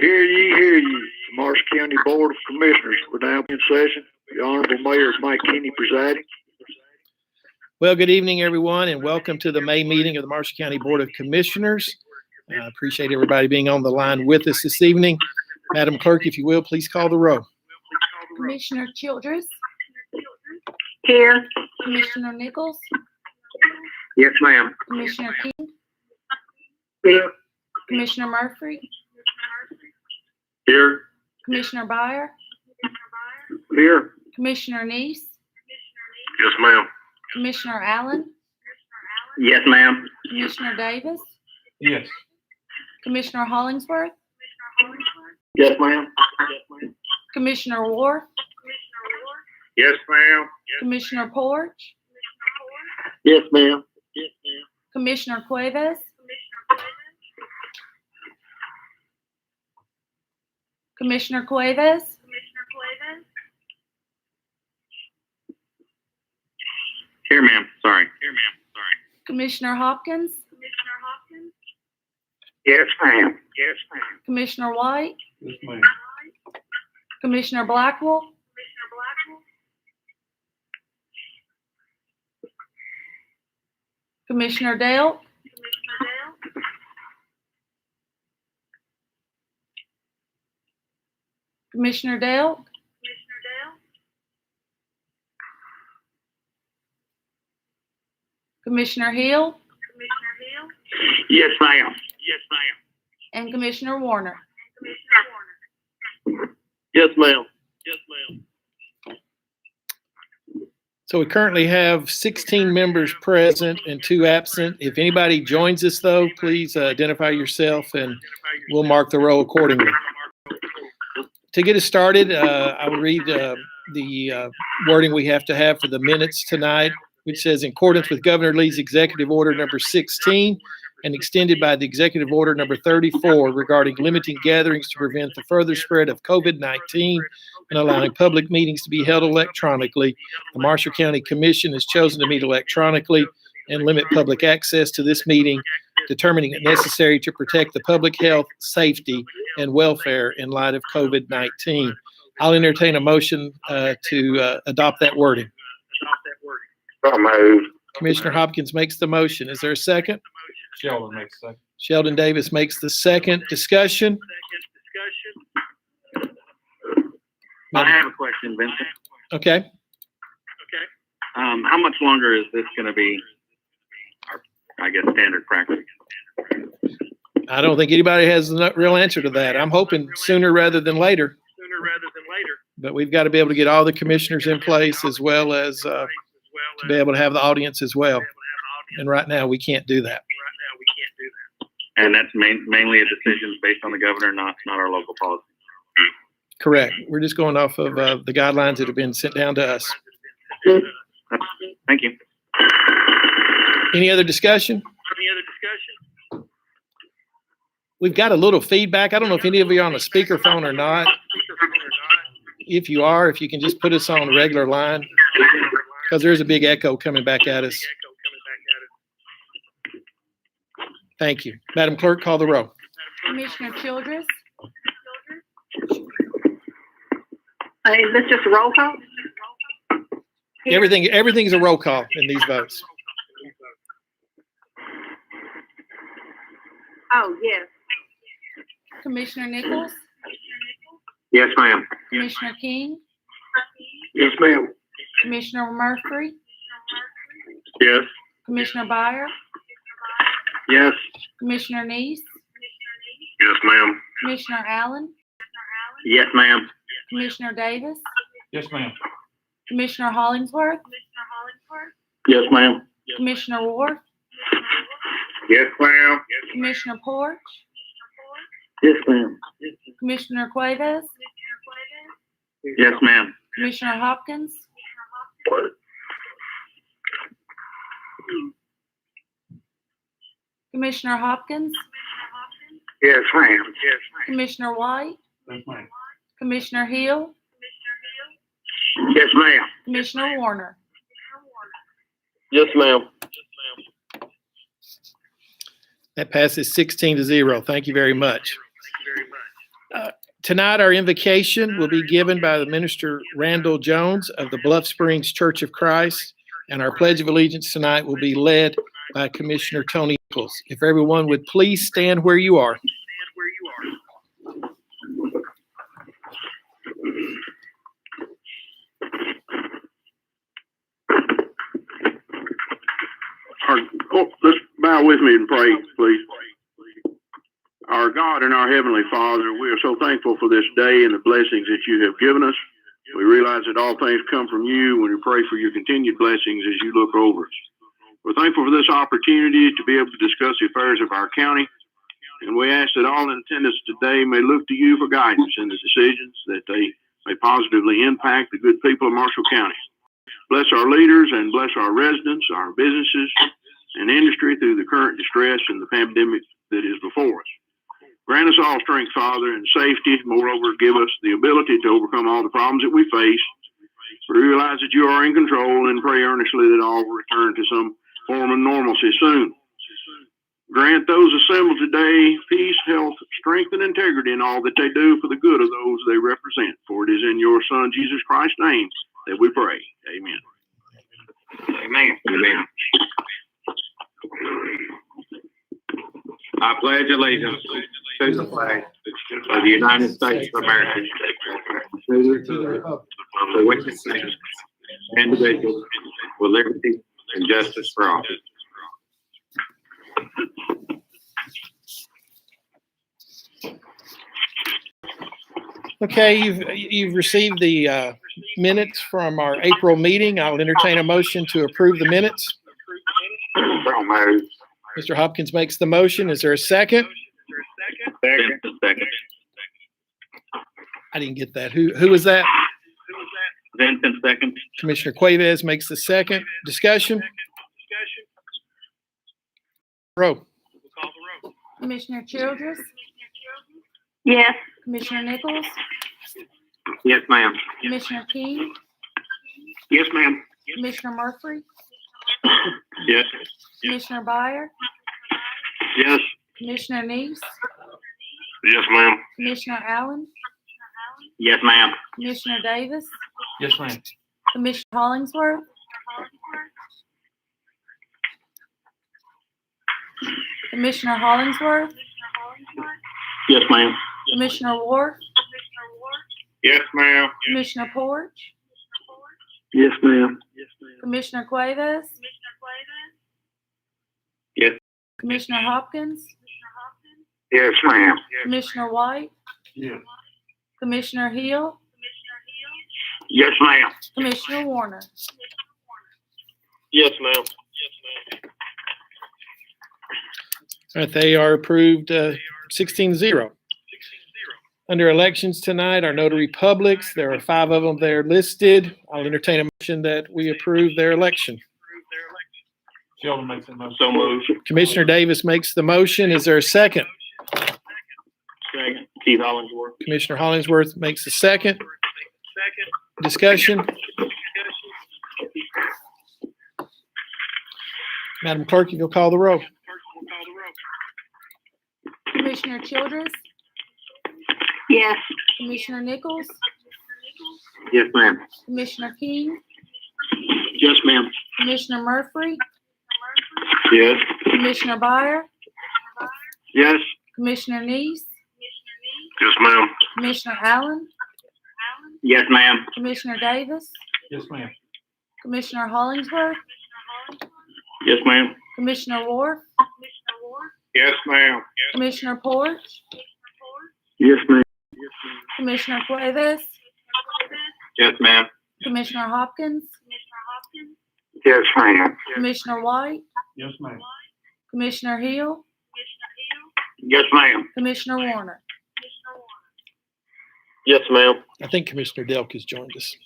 Hear ye, hear ye. The Marshall County Board of Commissioners, we're now in session. The Honorable Mayor Mike Kenney presiding. Well, good evening, everyone, and welcome to the May meeting of the Marshall County Board of Commissioners. I appreciate everybody being on the line with us this evening. Madam Clerk, if you will, please call the roll. Commissioner Childress. Here. Commissioner Nichols. Yes, ma'am. Commissioner King. Here. Commissioner Murphy. Here. Commissioner Byer. Here. Commissioner Neese. Yes, ma'am. Commissioner Allen. Yes, ma'am. Commissioner Davis. Yes. Commissioner Hollingsworth. Yes, ma'am. Commissioner Ward. Yes, ma'am. Commissioner Porch. Yes, ma'am. Commissioner Cuevas. Commissioner Cuevas. Here, ma'am. Sorry. Commissioner Hopkins. Yes, ma'am. Commissioner White. Yes, ma'am. Commissioner Blackwell. Commissioner Dale. Commissioner Dale. Commissioner Hill Yes, ma'am. and Commissioner Warner. Yes, ma'am. So we currently have 16 members present and 2 absent. If anybody joins us, though, please identify yourself and we'll mark the roll accordingly. To get us started, I will read the wording we have to have for the minutes tonight, which says, in accordance with Governor Lee's Executive Order number 16 and extended by the Executive Order number 34 regarding limiting gatherings to prevent the further spread of COVID-19 and allowing public meetings to be held electronically, the Marshall County Commission has chosen to meet electronically and limit public access to this meeting, determining it necessary to protect the public health, safety, and welfare in light of COVID-19. I'll entertain a motion to adopt that wording. So moved. Commissioner Hopkins makes the motion. Is there a second? Sheldon makes a second. Sheldon Davis makes the second. Discussion? I have a question, Vincent. Okay. How much longer is this going to be our, I guess, standard practice? I don't think anybody has a real answer to that. I'm hoping sooner rather than later. But we've got to be able to get all the commissioners in place as well as to be able to have the audience as well. And right now we can't do that. And that's mainly a decision based on the governor, not our local policy. Correct. We're just going off of the guidelines that have been sent down to us. Thank you. Any other discussion? We've got a little feedback. I don't know if any of you are on a speakerphone or not. If you are, if you can just put us on a regular line, because there's a big echo coming back at us. Thank you. Madam Clerk, call the roll. Commissioner Childress. Is this just a roll call? Everything's a roll call in these votes. Oh, yes. Commissioner Nichols. Yes, ma'am. Commissioner King. Yes, ma'am. Commissioner Murphy. Yes. Commissioner Byer. Yes. Commissioner Neese. Yes, ma'am. Commissioner Allen. Yes, ma'am. Commissioner Davis. Yes, ma'am. Commissioner Hollingsworth. Yes, ma'am. Commissioner Ward. Yes, ma'am. Commissioner Porch. Yes, ma'am. Commissioner Cuevas. Yes, ma'am. Commissioner Hopkins. Commissioner Hopkins. Yes, ma'am. Commissioner White. Yes, ma'am. Commissioner Hill. Yes, ma'am. Commissioner Warner. Yes, ma'am. That passes 16-0. Thank you very much. Tonight, our invocation will be given by the Minister Randall Jones of the Bluff Springs Church of Christ, and our Pledge of Allegiance tonight will be led by Commissioner Tony Nichols. If everyone would please stand where you are. Let's bow with me and pray, please. Our God and our Heavenly Father, we are so thankful for this day and the blessings that you have given us. We realize that all things come from you when we pray for your continued blessings as you look over us. We're thankful for this opportunity to be able to discuss the affairs of our county, and we ask that all in attendance today may look to you for guidance in the decisions, that they may positively impact the good people of Marshall County. Bless our leaders and bless our residents, our businesses, and industry through the current distress and the pandemic that is before us. Grant us all strength, Father, and safety. Moreover, give us the ability to overcome all the problems that we face. We realize that you are in control and pray earnestly that all will return to some form of normalcy soon. Grant those assembled today peace, health, strength, and integrity in all that they do for the good of those they represent. For it is in your Son, Jesus Christ's name, that we pray. Amen. Amen. Amen. I pledge allegiance to the flag of the United States of America, to the republic for which it stands, individual, with liberty and justice for all. Okay, you've received the minutes from our April meeting. I'll entertain a motion to approve the minutes. Mr. Hopkins makes the motion. Is there a second? Second. I didn't get that. Who was that? Vincent, second. Commissioner Cuevas makes the second. Discussion? Roll. Commissioner Childress, Yes. Commissioner Nichols, Yes, ma'am. Commissioner King, Yes, ma'am. Commissioner Murphy, Yes. Commissioner Byer, Yes. Commissioner Neese, Yes, ma'am. Commissioner Allen, Yes, ma'am. Commissioner Davis, Yes, ma'am. Commissioner Hollingsworth, Commissioner Hollingsworth, Yes, ma'am. Commissioner Ward, Yes, ma'am. Commissioner Porch, Yes, ma'am. Commissioner Cuevas, Yes. Commissioner Hopkins, Yes, ma'am. Commissioner White, Yes. Commissioner Hill, Yes, ma'am. Commissioner Warner. Yes, ma'am. All right, they are approved 16-0. Under elections tonight, our notary publics, there are 5 of them there listed. I'll entertain a motion that we approve their election. Sheldon makes that motion. So moved. Commissioner Davis makes the motion. Is there a second? Second. Keith Hollingsworth. Commissioner Hollingsworth makes the second. Discussion? Madam Clerk, if you'll call the roll. Commissioner Childress, Yes. Commissioner Nichols, Yes, ma'am. Commissioner King, Yes, ma'am. Commissioner Murphy, Yes. Commissioner Byer, Yes. Commissioner Neese, Yes, ma'am. Commissioner Allen, Yes, ma'am. Commissioner Davis, Yes, ma'am. Commissioner Hollingsworth, Yes, ma'am. Commissioner Ward, Yes, ma'am. Commissioner Porch, Yes, ma'am. Commissioner Cuevas, Yes, ma'am. Commissioner Hopkins, Yes, ma'am. Commissioner White, Yes, ma'am. Commissioner Hill, Yes, ma'am. Commissioner Warner. Yes, ma'am. I think Commissioner Delk has joined us.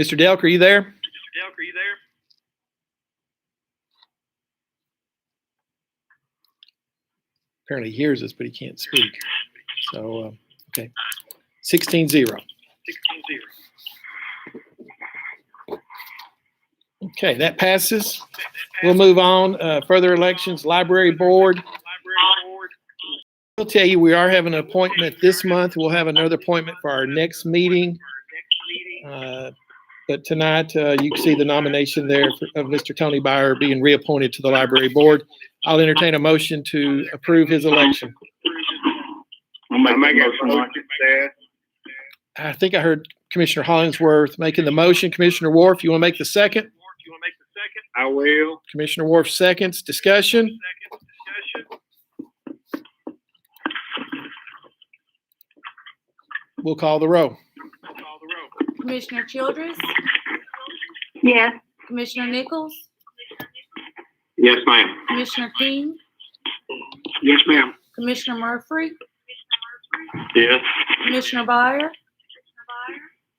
Mr. Delk, are you there? Apparently he hears us, but he can't speak. So, okay. 16-0. Okay, that passes. We'll move on. Further elections, Library Board. will tell you, we are having an appointment this month. We'll have another appointment for our next meeting. But tonight, you can see the nomination there of Mr. Tony Byer being reappointed to the library board. I'll entertain a motion to approve his election. I'll make a motion. I think I heard Commissioner Hollingsworth making the motion. Commissioner Wharf, you want to make the second? I will. Commissioner Wharf seconds. Discussion? We'll call the roll. Commissioner Childress, Yes. Commissioner Nichols, Yes, ma'am. Commissioner King, Yes, ma'am. Commissioner Murphy, Yes. Commissioner Byer,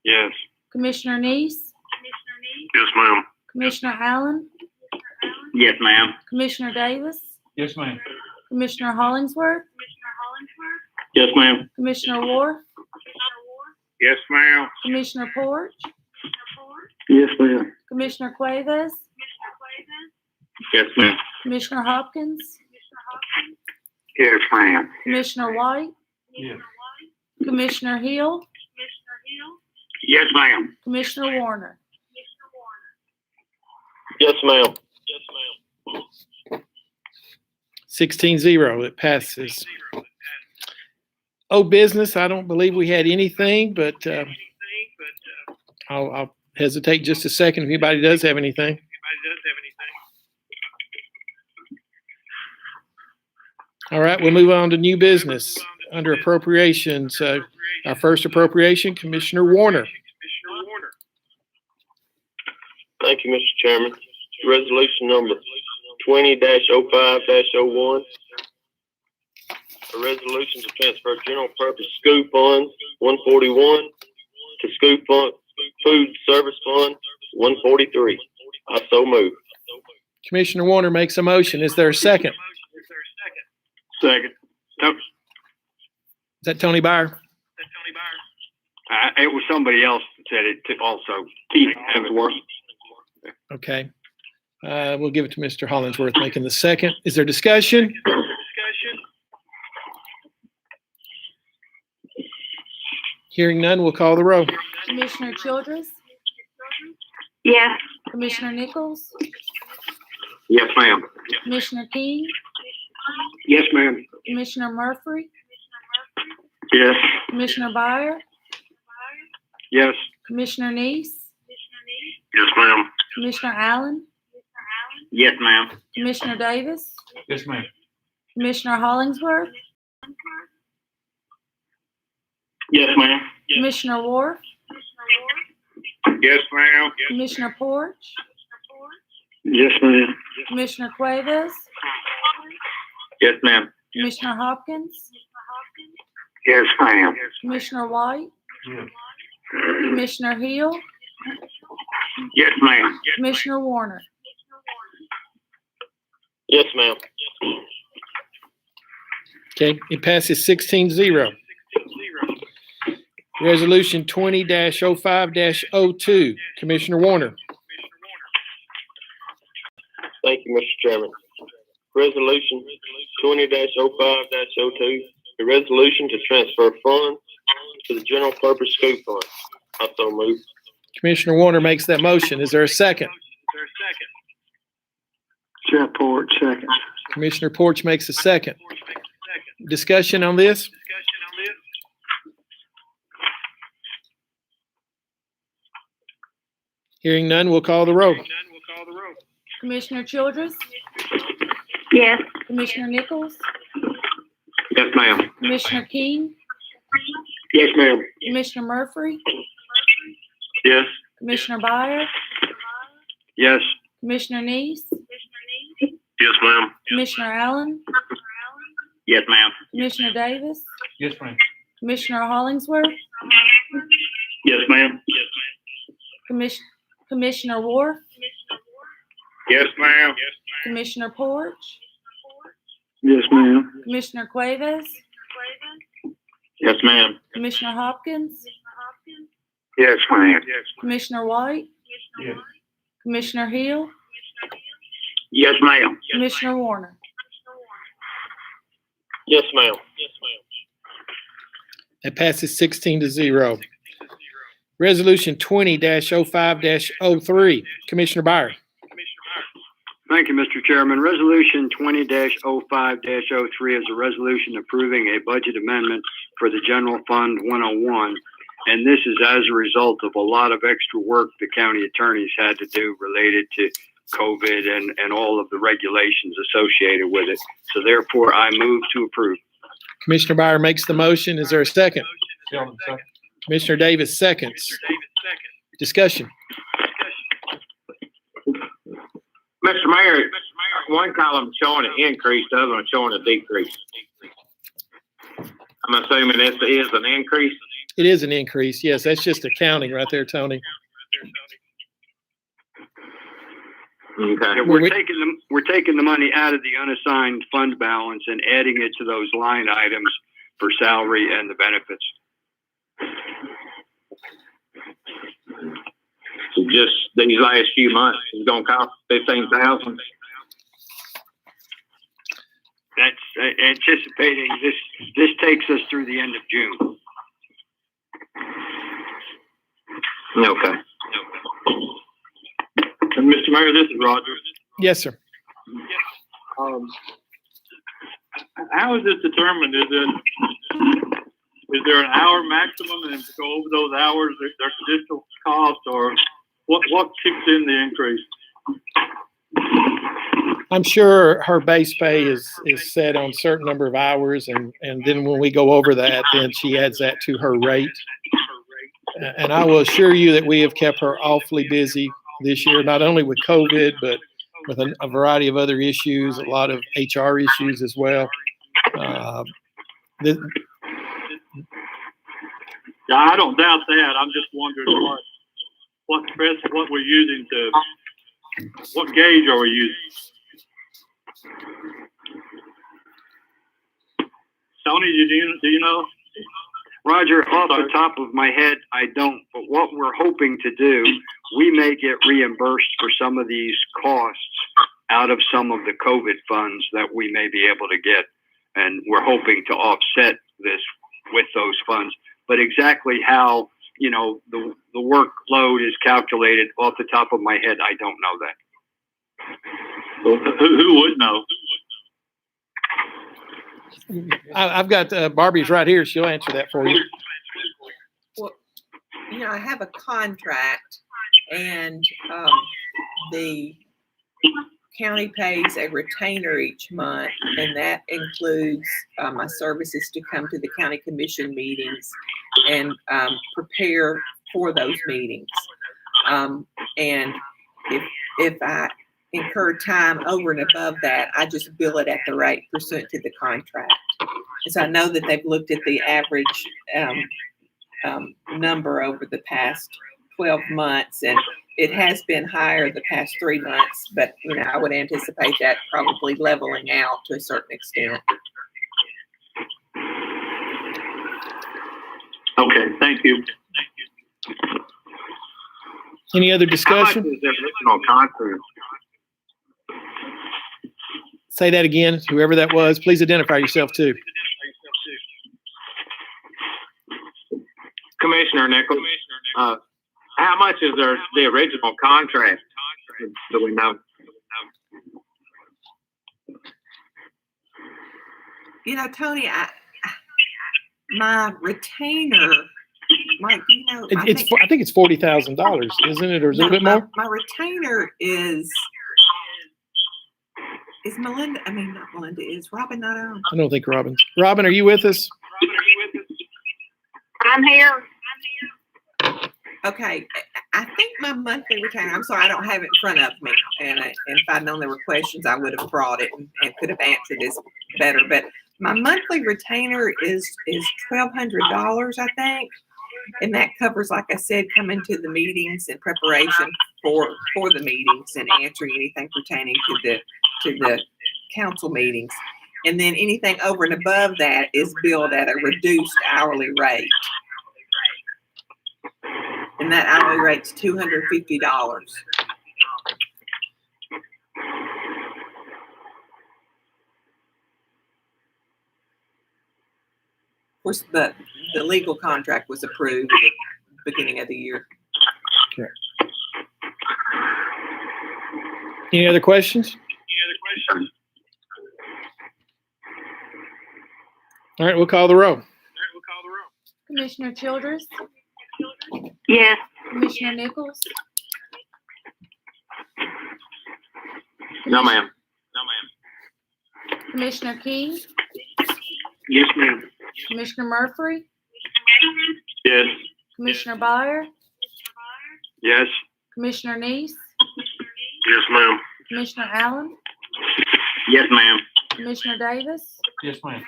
Yes. Commissioner Neese, Yes, ma'am. Commissioner Allen, Yes, ma'am. Commissioner Davis, Yes, ma'am. Commissioner Hollingsworth, Yes, ma'am. Commissioner Wharf, Yes, ma'am. Commissioner Porch, Yes, ma'am. Commissioner Cuevas, Yes, ma'am. Commissioner Hopkins, Yes, ma'am. Commissioner White, Yes. Commissioner Hill, Yes, ma'am. Commissioner Warner. Yes, ma'am. 16-0, it passes. Old business, I don't believe we had anything, but I'll hesitate just a second if anybody does have anything. All right, we'll move on to new business under appropriations. Our first appropriation, Commissioner Warner. Thank you, Mr. Chairman. Resolution number 20-05-01. A resolution to transfer general purpose school funds 141 to school fund food service fund 143. I so move. Commissioner Warner makes a motion. Is there a second? Second. Nope. Is that Tony Byer? It was somebody else that said it also. Keith Hemsworth. Okay. We'll give it to Mr. Hollingsworth making the second. Is there discussion? Hearing none, we'll call the roll. Commissioner Childress, Yes. Commissioner Nichols, Yes, ma'am. Commissioner King, Yes, ma'am. Commissioner Murphy, Yes. Commissioner Byer, Yes. Commissioner Neese, Yes, ma'am. Commissioner Allen, Yes, ma'am. Commissioner Davis, Yes, ma'am. Commissioner Hollingsworth, Yes, ma'am. Commissioner Wharf, Yes, ma'am. Commissioner Porch, Yes, ma'am. Commissioner Cuevas, Yes, ma'am. Commissioner Hopkins, Yes, ma'am. Commissioner White, Yes. Commissioner Hill, Yes, ma'am. Commissioner Warner. Yes, ma'am. Okay, it passes 16-0. Resolution 20-05-02, Commissioner Warner. Thank you, Mr. Chairman. Resolution 20-05-02. A resolution to transfer funds to the general purpose school fund. I so move. Commissioner Warner makes that motion. Is there a second? Jeff Port, second. Commissioner Porch makes a second. Discussion on this? Hearing none, we'll call the roll. Commissioner Childress, Yes. Commissioner Nichols, Yes, ma'am. Commissioner King, Yes, ma'am. Commissioner Murphy, Yes. Commissioner Byer, Yes. Commissioner Neese, Yes, ma'am. Commissioner Allen, Yes, ma'am. Commissioner Davis, Yes, ma'am. Commissioner Hollingsworth, Yes, ma'am. Commissioner Wharf, Yes, ma'am. Commissioner Porch, Yes, ma'am. Commissioner Cuevas, Yes, ma'am. Commissioner Hopkins, Yes, ma'am. Commissioner White, Yes. Commissioner Hill, Yes, ma'am. Commissioner Warner. Yes, ma'am. That passes 16-0. Resolution 20-05-03. Commissioner Byer. Thank you, Mr. Chairman. Resolution 20-05-03 is a resolution approving a budget amendment for the General Fund 101. And this is as a result of a lot of extra work the county attorneys had to do related to COVID and all of the regulations associated with it. So therefore, I move to approve. Commissioner Byer makes the motion. Is there a second? Sheldon, second. Commissioner Davis seconds. Discussion. Mr. Mayor, one column showing an increase, the other one showing a decrease. I'm assuming this is an increase. It is an increase. Yes, that's just accounting right there, Tony. Okay. Yeah, we're taking the money out of the unassigned fund balance and adding it to those line items for salary and the benefits. So just these last few months, it's gonna cost 15,000. That's anticipating this takes us through the end of June. Okay. And Mr. Mayor, this is Roger. Yes, sir. How is this determined? Is there an hour maximum, and if you go over those hours, there's additional cost, or what kicks in the increase? I'm sure her base pay is set on a certain number of hours, and then when we go over that, then she adds that to her rate. And I will assure you that we have kept her awfully busy this year, not only with COVID, but with a variety of other issues, a lot of HR issues as well. Yeah, I don't doubt that. I'm just wondering what we're using what gauge are we using? Tony, do you know? Roger, off the top of my head, I don't, but what we're hoping to do, we may get reimbursed for some of these costs out of some of the COVID funds that we may be able to get. And we're hoping to offset this with those funds. But exactly how, the workload is calculated off the top of my head, I don't know that. Who would know? I've got Barbie's right here. She'll answer that for you. Well, I have a contract, and the county pays a retainer each month, and that includes my services to come to the county commission meetings and prepare for those meetings. And if I incur time over and above that, I just bill it at the rate pursuant to the contract. And so I know that they've looked at the average number over the past 12 months, and it has been higher the past 3 months, but I would anticipate that probably leveling out to a certain extent. Okay, thank you. Any other How much discussion? is the original contract? Say that again, whoever that was. Please identify yourself too. Commissioner Nichols, how much is the original contract? Do we know? Tony, my retainer, Mike, I think it's $40,000, isn't it, or is it a bit more? My retainer is Melinda. I mean, not Melinda. Is Robin not on? I don't think Robin. Robin, are you with us? I'm here. Okay, I think my monthly retainer. I'm sorry, I don't have it in front of me, and if I'd known there were questions, I would have brought it and could have answered this better. But my monthly retainer is $1,200, I think, and that covers, like I said, coming to the meetings in preparation for the meetings and answering anything pertaining to the council meetings. And then anything over and above that is billed at a reduced hourly rate. And that hourly rate's $250. course, the legal contract was approved at the beginning of the year. Any other questions? All right, we'll call the roll. Commissioner Childress, Yes. Commissioner Nichols, No, ma'am. Commissioner King, Yes, ma'am. Commissioner Murphy, Yes. Commissioner Byer, Yes. Commissioner Neese, Yes, ma'am. Commissioner Allen, Yes, ma'am. Commissioner Davis, Yes, ma'am.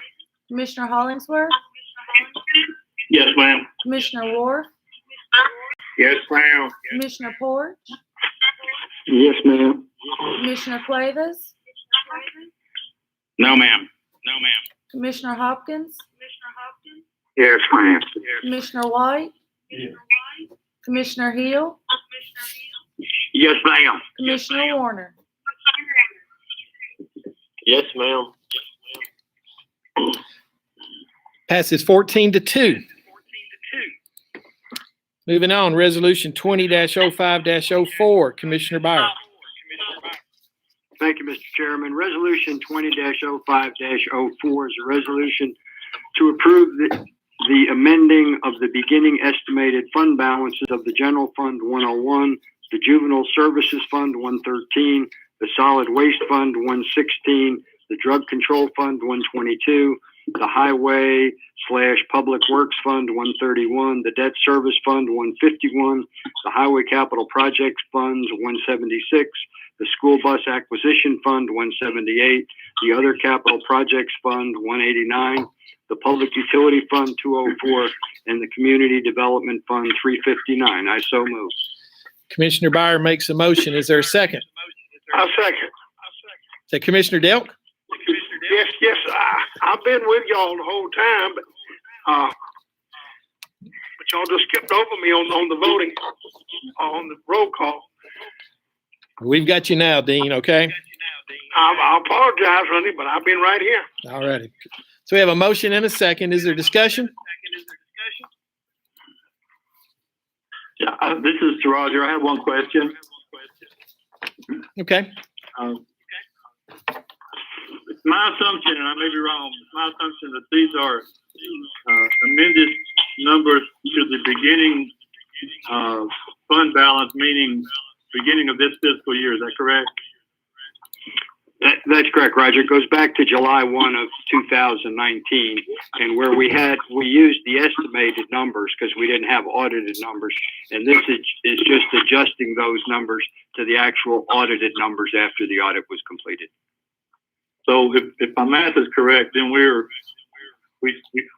Commissioner Hollingsworth, Yes, ma'am. Commissioner Wharf, Yes, ma'am. Commissioner Porch, Yes, ma'am. Commissioner Cuevas, No, ma'am. Commissioner Hopkins, Yes, ma'am. Commissioner White, Yes. Commissioner Hill, Yes, ma'am. Commissioner Warner. Yes, ma'am. Passes 14-2. Moving on, resolution 20-05-04, Commissioner Byer. Thank you, Mr. Chairman. Resolution 20-05-04 is a resolution to approve the amending of the beginning estimated fund balances of the General Fund 101, the Juvenile Services Fund 113, the Solid Waste Fund 116, the Drug Control Fund 122, the Highway/Public Works Fund 131, the Debt Service Fund 151, the Highway Capital Projects Funds 176, the School Bus Acquisition Fund 178, the Other Capital Projects Fund 189, the Public Utility Fund 204, and the Community Development Fund 359. I so move. Commissioner Byer makes a motion. Is there a second? I second. Is that Commissioner Delk? Yes, I've been with y'all the whole time, but y'all just skipped over me on the voting, on the roll call. We've got you now, Dean, okay? I apologize, honey, but I've been right here. All righty. So we have a motion and a second. Is there discussion? Yeah, this is Roger. I have one question. Okay. It's my assumption, and I may be wrong, it's my assumption that these are amended numbers to the beginning fund balance, meaning beginning of this fiscal year. Is that correct? That's correct, Roger. It goes back to July 1 of 2019, and where we used the estimated numbers because we didn't have audited numbers, and this is just adjusting those numbers to the actual audited numbers after the audit was completed. So if my math is correct, then we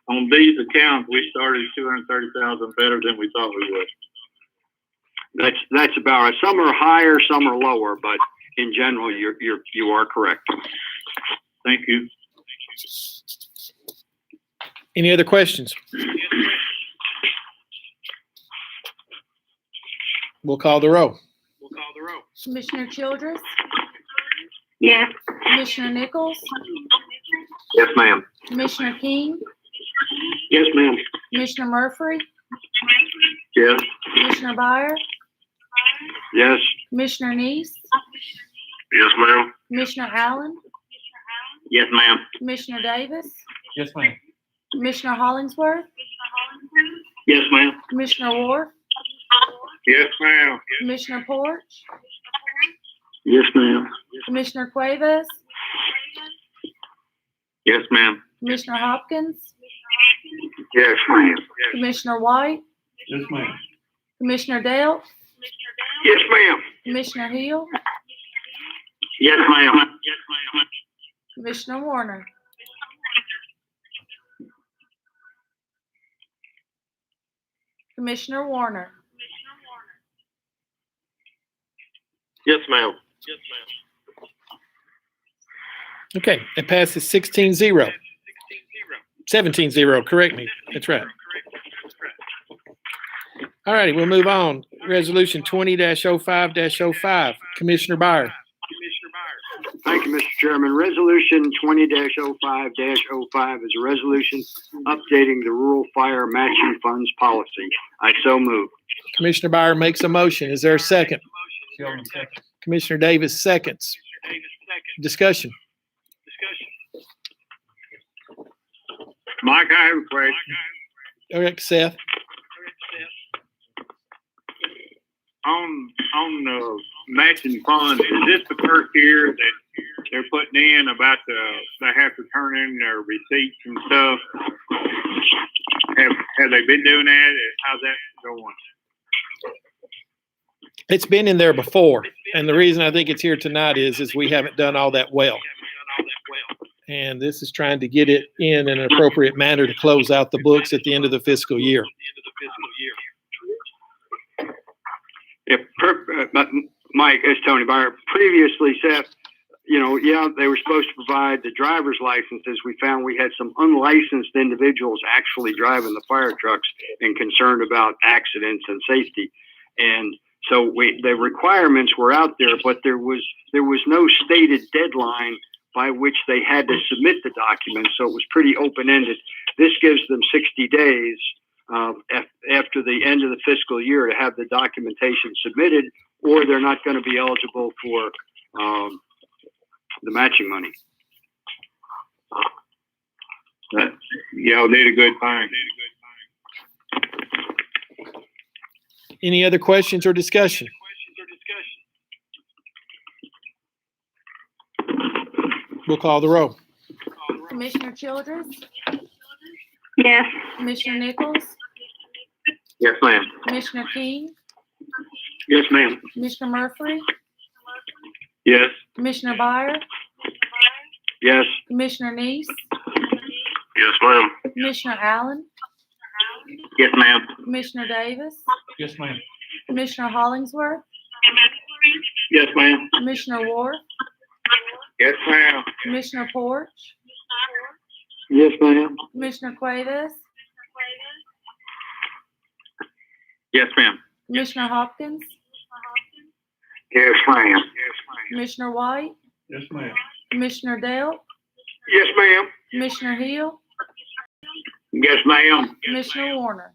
on these accounts we started 230,000 better than we thought we would. That's about right. Some are higher, some are lower, but in general, you are correct. Thank you. Any other questions? We'll call the roll. Commissioner Childress, Yes. Commissioner Nichols, Yes, ma'am. Commissioner King, Yes, ma'am. Commissioner Murphy, Yes. Commissioner Byer, Yes. Commissioner Neese, Yes, ma'am. Commissioner Allen, Yes, ma'am. Commissioner Davis, Yes, ma'am. Commissioner Hollingsworth, Yes, ma'am. Commissioner Wharf, Yes, ma'am. Commissioner Porch, Yes, ma'am. Commissioner Cuevas, Yes, ma'am. Commissioner Hopkins, Yes, ma'am. Commissioner White, Yes, ma'am. Commissioner Dale, Yes, ma'am. Commissioner Hill, Yes, ma'am. Yes, ma'am. Commissioner Warner. Commissioner Warner. Yes, ma'am. Okay, it passes 16-0. 17-0, correct me. That's right. All righty, we'll move on. Resolution 20-05-05, Commissioner Byer. Thank you, Mr. Chairman. Resolution 20-05-05 is a resolution updating the rural fire matching funds policy. I so move. Commissioner Byer makes a motion. Is there a second? Sheldon seconds. Commissioner Davis seconds. Discussion. Mike, I have a question. Okay, Seth. On the matching funds, is this the first year that they're putting in about they have to turn in their receipts and stuff? Have they been doing that? How's that going? It's been in there before, and the reason I think it's here tonight is we haven't done all that well. And this is trying to get it in an appropriate manner to close out the books at the end of the fiscal year. Yeah, Mike, it's Tony Byer. Previously, Seth, they were supposed to provide the driver's licenses. We found we had some unlicensed individuals actually driving the fire trucks and concerned about accidents and safety. And so the requirements were out there, but there was no stated deadline by which they had to submit the documents. So it was pretty open-ended. This gives them 60 days after the end of the fiscal year to have the documentation submitted, or they're not going to be eligible for the matching money. Y'all did a good thing. Any other questions or discussion? We'll call the roll. Commissioner Childress, Yes. Commissioner Nichols, Yes, ma'am. Commissioner King, Yes, ma'am. Commissioner Murphy, Yes. Commissioner Byer, Yes. Commissioner Neese, Yes, ma'am. Commissioner Allen, Yes, ma'am. Commissioner Davis, Yes, ma'am. Commissioner Hollingsworth, Yes, ma'am. Commissioner Ward, Yes, ma'am. Commissioner Porch, Yes, ma'am. Commissioner Cuevas, Yes, ma'am. Commissioner Hopkins, Yes, ma'am. Commissioner White, Yes, ma'am. Commissioner Dale, Yes, ma'am. Commissioner Hill, Yes, ma'am. Commissioner Warner.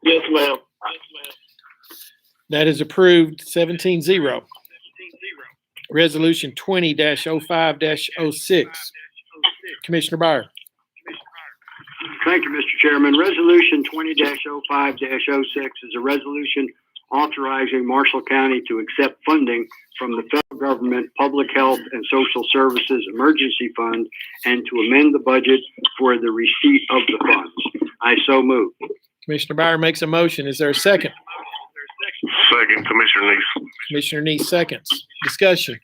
Yes, ma'am. That is approved 17-0. Resolution 20-05-06. Commissioner Byer. Thank you, Mr. Chairman. Resolution 20-05-06 is a resolution authorizing Marshall County to accept funding from the federal government Public Health and Social Services Emergency Fund and to amend the budget for the receipt of the funds. I so move. Commissioner Byer makes a motion. Is there a second? Second, Commissioner Neese. Commissioner Neese seconds. Discussion.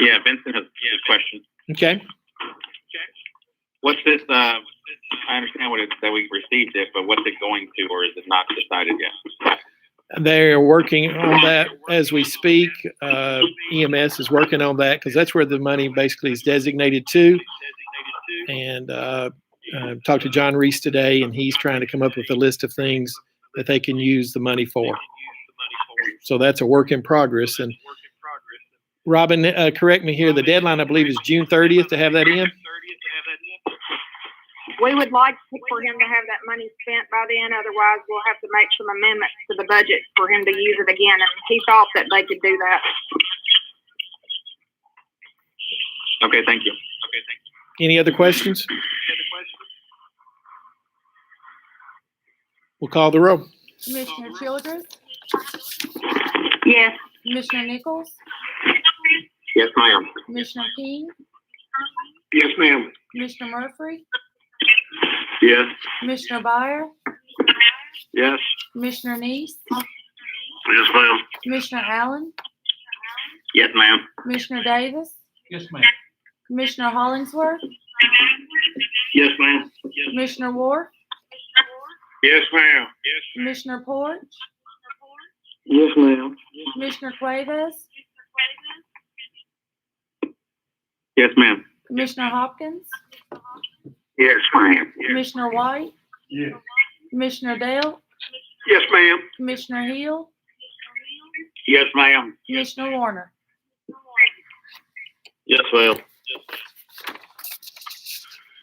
Yeah, Vincent has a question. Okay. What's this, I understand what it, that we received it, but what's it going to, or is it not decided yet? They're working on that as we speak. EMS is working on that because that's where the money basically is designated to. And talked to John Reese today, and he's trying to come up with a list of things that they can use the money for. So that's a work in progress. And Robin, correct me here, the deadline, I believe, is June 30th to have that in? We would like for him to have that money spent by then, otherwise we'll have to make some amendments to the budget for him to use it again, and he thought that they could do that. Okay, thank you. Any other questions? We'll call the roll. Commissioner Childress, Yes. Commissioner Nichols, Yes, ma'am. Commissioner King, Yes, ma'am. Commissioner Murphy, Yes. Commissioner Byer, Yes. Commissioner Neese, Yes, ma'am. Commissioner Allen, Yes, ma'am. Commissioner Davis, Yes, ma'am. Commissioner Hollingsworth, Yes, ma'am. Commissioner Ward, Yes, ma'am. Commissioner Porch, Yes, ma'am. Commissioner Cuevas, Yes, ma'am. Commissioner Hopkins, Yes, ma'am. Commissioner White, Yes. Commissioner Dale, Yes, ma'am. Commissioner Hill, Yes, ma'am. Commissioner Warner. Yes, ma'am.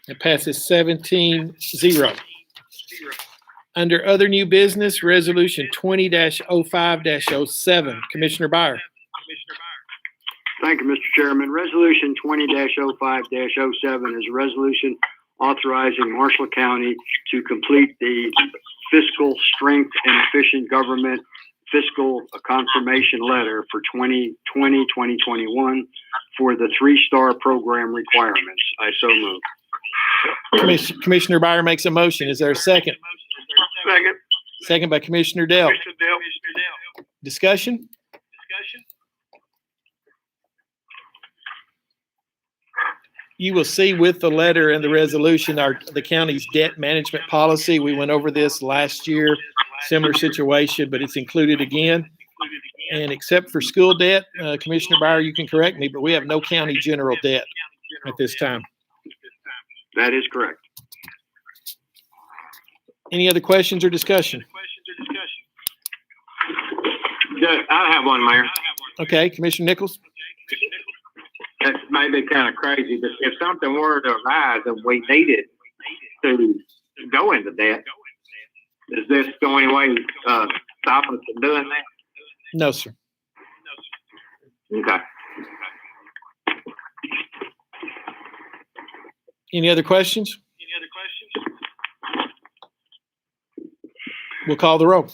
It passes 17-0. Under other new business, resolution 20-05-07, Commissioner Byer. Thank you, Mr. Chairman. Resolution 20-05-07 is a resolution authorizing Marshall County to complete the fiscal strength and efficient government fiscal confirmation letter for 2020-2021 for the 3-star program requirements. I so move. Commissioner Byer makes a motion. Is there a second? Second. Second by Commissioner Dell. Discussion? You will see with the letter and the resolution, the county's debt management policy. We went over this last year, similar situation, but it's included again. And except for school debt, Commissioner Byer, you can correct me, but we have no county general debt at this time. That is correct. Any other questions or discussion? I have one, Mayor. Okay, Commissioner Nichols? That may be kind of crazy, but if something were to arise and we needed to go into debt, is this going away, stop us from doing that? No, sir. Okay. Any other questions? We'll call the roll.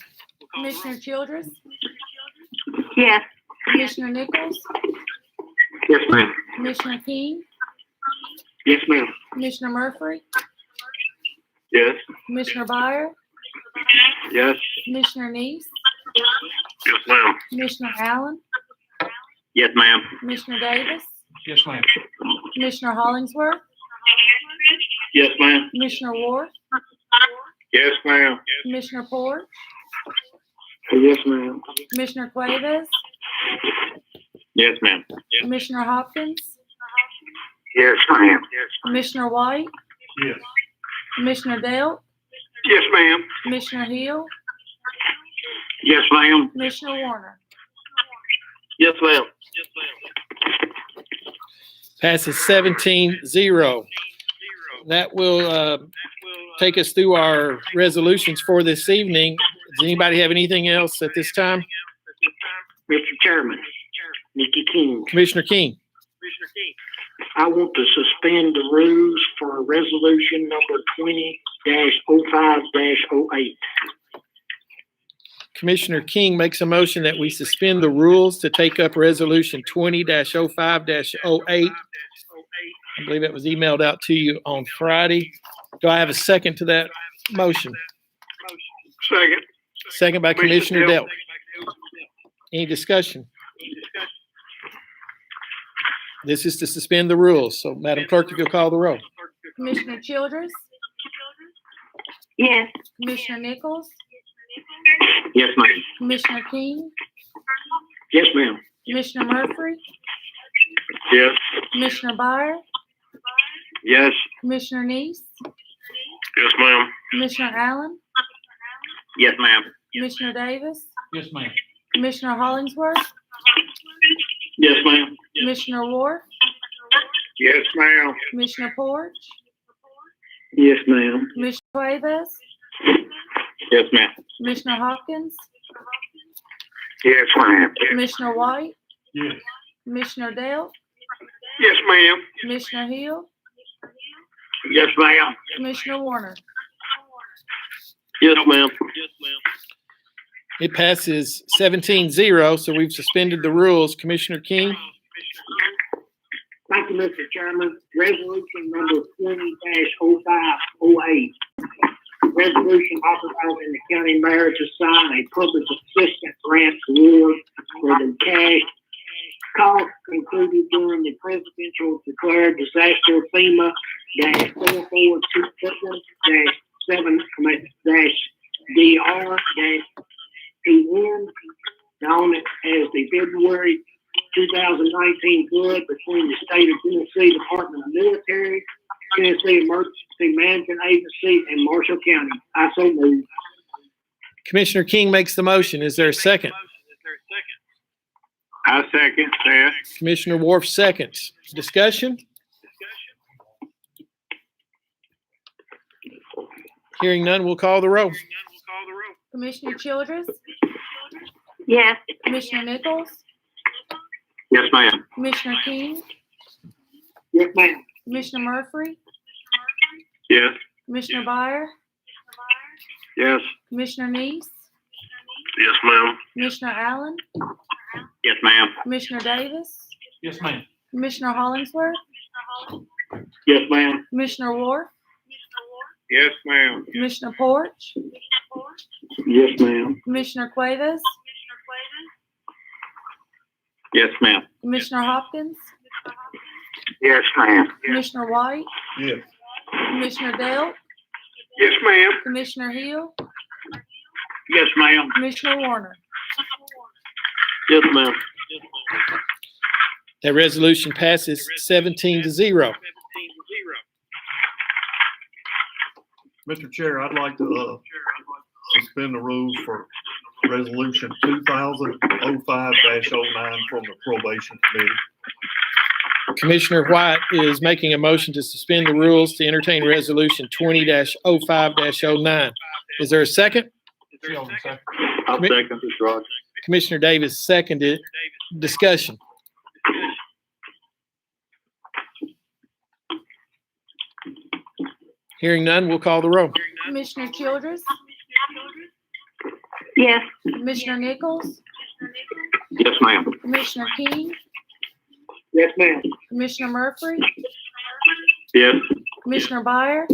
Commissioner Childress. Yes. Commissioner Nichols. Yes, ma'am. Commissioner King. Yes, ma'am. Commissioner Murphy. Yes. Commissioner Byer. Yes. Commissioner Neese. Yes, ma'am. Commissioner Allen. Yes, ma'am. Commissioner Davis. Yes, ma'am. Commissioner Hollingsworth. Yes, ma'am. Commissioner Ward. Yes, ma'am. Commissioner Port. Yes, ma'am. Commissioner Cuevas. Yes, ma'am. Commissioner Hopkins. Yes, ma'am. Commissioner White. Yes. Commissioner Dale. Yes, ma'am. Commissioner Hill. Yes, ma'am. Commissioner Warner. Yes, ma'am. Passes 17-0. That will take us through our resolutions for this evening. Does anybody have anything else at this time? Mr. Chairman, Nikki King, Commissioner King. I want to suspend the rules for resolution number 20-05-08. Commissioner King makes a motion that we suspend the rules to take up resolution 20-05-08. I believe that was emailed out to you on Friday. Do I have a second to that motion? Second. Second by Commissioner Dell. Any discussion? This is to suspend the rules. So, Madam Clerk, if you'll call the roll. Commissioner Childress. Yes. Commissioner Nichols. Yes, ma'am. Commissioner King. Yes, ma'am. Commissioner Murphy. Yes. Commissioner Byer. Yes. Commissioner Neese. Yes, ma'am. Commissioner Allen. Yes, ma'am. Commissioner Davis. Yes, ma'am. Commissioner Hollingsworth. Yes, ma'am. Commissioner Ward. Yes, ma'am. Commissioner Porch. Yes, ma'am. Commissioner Cuevas. Yes, ma'am. Commissioner Hopkins. Yes, ma'am. Commissioner White. Yes. Commissioner Dale. Yes, ma'am. Commissioner Hill. Yes, ma'am. Commissioner Warner. Yes, ma'am. It passes 17-0, so we've suspended the rules. Commissioner King. Thank you, Mr. Chairman. Resolution number 20-05-08. Resolution authorizing the county mayor to sign a public assistance grant award for the cash costs included during the presidential declared disaster FEMA-7-DR-PN, known as the February 2019 flood between the state of Tennessee Department of Military, Tennessee Emergency Management Agency, and Marshall County. I so move. Commissioner King makes the motion. Is there a second? I second that. Commissioner Wharf seconds. Discussion? Hearing none, we'll call the roll. Commissioner Childress, Yes. Commissioner Nichols, Yes, ma'am. Commissioner King, Yes, ma'am. Commissioner Murphy, Yes. Commissioner Byer, Yes. Commissioner Neese, Yes, ma'am. Commissioner Allen, Yes, ma'am. Commissioner Davis, Yes, ma'am. Commissioner Hollingsworth, Yes, ma'am. Commissioner Wharf, Yes, ma'am. Commissioner Porch, Yes, ma'am. Commissioner Cuevas, Yes, ma'am. Commissioner Hopkins, Yes, ma'am. Commissioner White, Yes. Commissioner Dale, Yes, ma'am. Commissioner Hill, Yes, ma'am. Commissioner Warner. Yes, ma'am. That resolution passes 17-0. Mr. Chair, I'd like to, suspend the rules for resolution 2005-09 from the probation committee. Commissioner White is making a motion to suspend the rules to entertain resolution 20-05-09. Is there a second? Sheldon, second. I'll second this, Roger. Commissioner Davis seconded. Discussion. Hearing none, we'll call the roll. Commissioner Childress, Yes. Commissioner Nichols, Yes, ma'am. Commissioner King, Yes, ma'am. Commissioner Murphy, Yes. Commissioner Byer,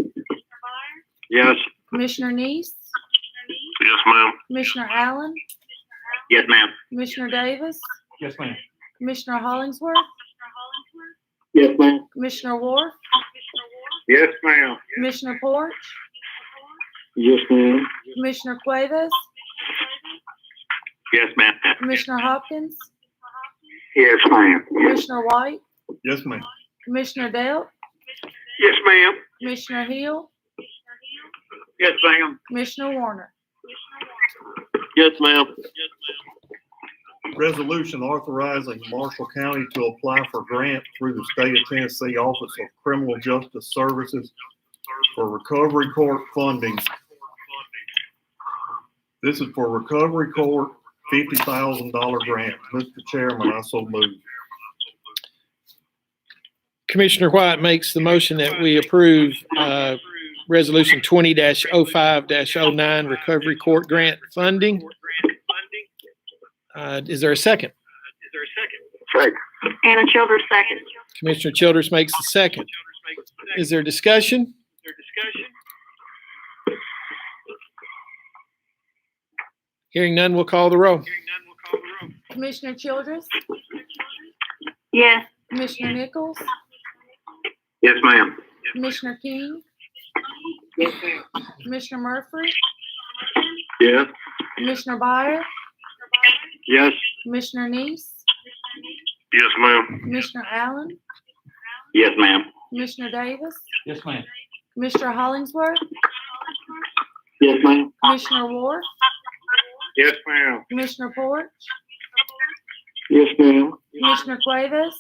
Yes. Commissioner Neese, Yes, ma'am. Commissioner Allen, Yes, ma'am. Commissioner Davis, Yes, ma'am. Commissioner Hollingsworth, Yes, ma'am. Commissioner Wharf, Yes, ma'am. Commissioner Porch, Yes, ma'am. Commissioner Cuevas, Yes, ma'am. Commissioner Hopkins, Yes, ma'am. Commissioner White, Yes, ma'am. Commissioner Dale, Yes, ma'am. Commissioner Hill, Yes, ma'am. Commissioner Warner. Yes, ma'am. Resolution authorizing Marshall County to apply for grant through the State of Tennessee Office of Criminal Justice Services for recovery court funding. This is for recovery court, $50,000 grant. Mr. Chairman, I so move. Commissioner White makes the motion that we approve resolution 20-05-09 recovery court grant funding. Is there a second? Second. Anna Childers, second. Commissioner Childers makes the second. Is there discussion? Hearing none, we'll call the roll. Commissioner Childress, Yes. Commissioner Nichols, Yes, ma'am. Commissioner King, Yes, ma'am. Commissioner Murphy, Yes. Commissioner Byer, Yes. Commissioner Neese, Yes, ma'am. Commissioner Allen, Yes, ma'am. Commissioner Davis, Yes, ma'am. Commissioner Hollingsworth, Yes, ma'am. Commissioner Wharf, Yes, ma'am. Commissioner Porch, Yes, ma'am. Commissioner Cuevas,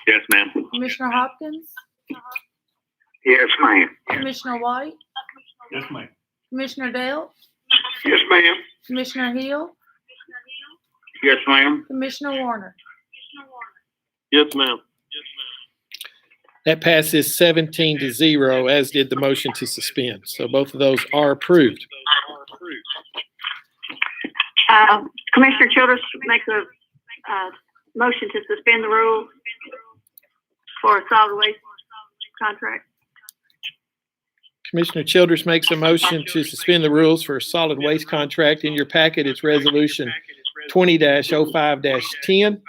Yes, ma'am. Commissioner Hopkins, Yes, ma'am. Commissioner White, Yes, ma'am. Commissioner Dale, Yes, ma'am. Commissioner Hill, Yes, ma'am. Commissioner Warner. Yes, ma'am. That passes 17-0, as did the motion to suspend. So both of those are approved. Commissioner Childers makes a, motion to suspend the rules for a solid waste contract. Commissioner Childers makes a motion to suspend the rules for a solid waste contract. In your packet, it's resolution 20-05-10.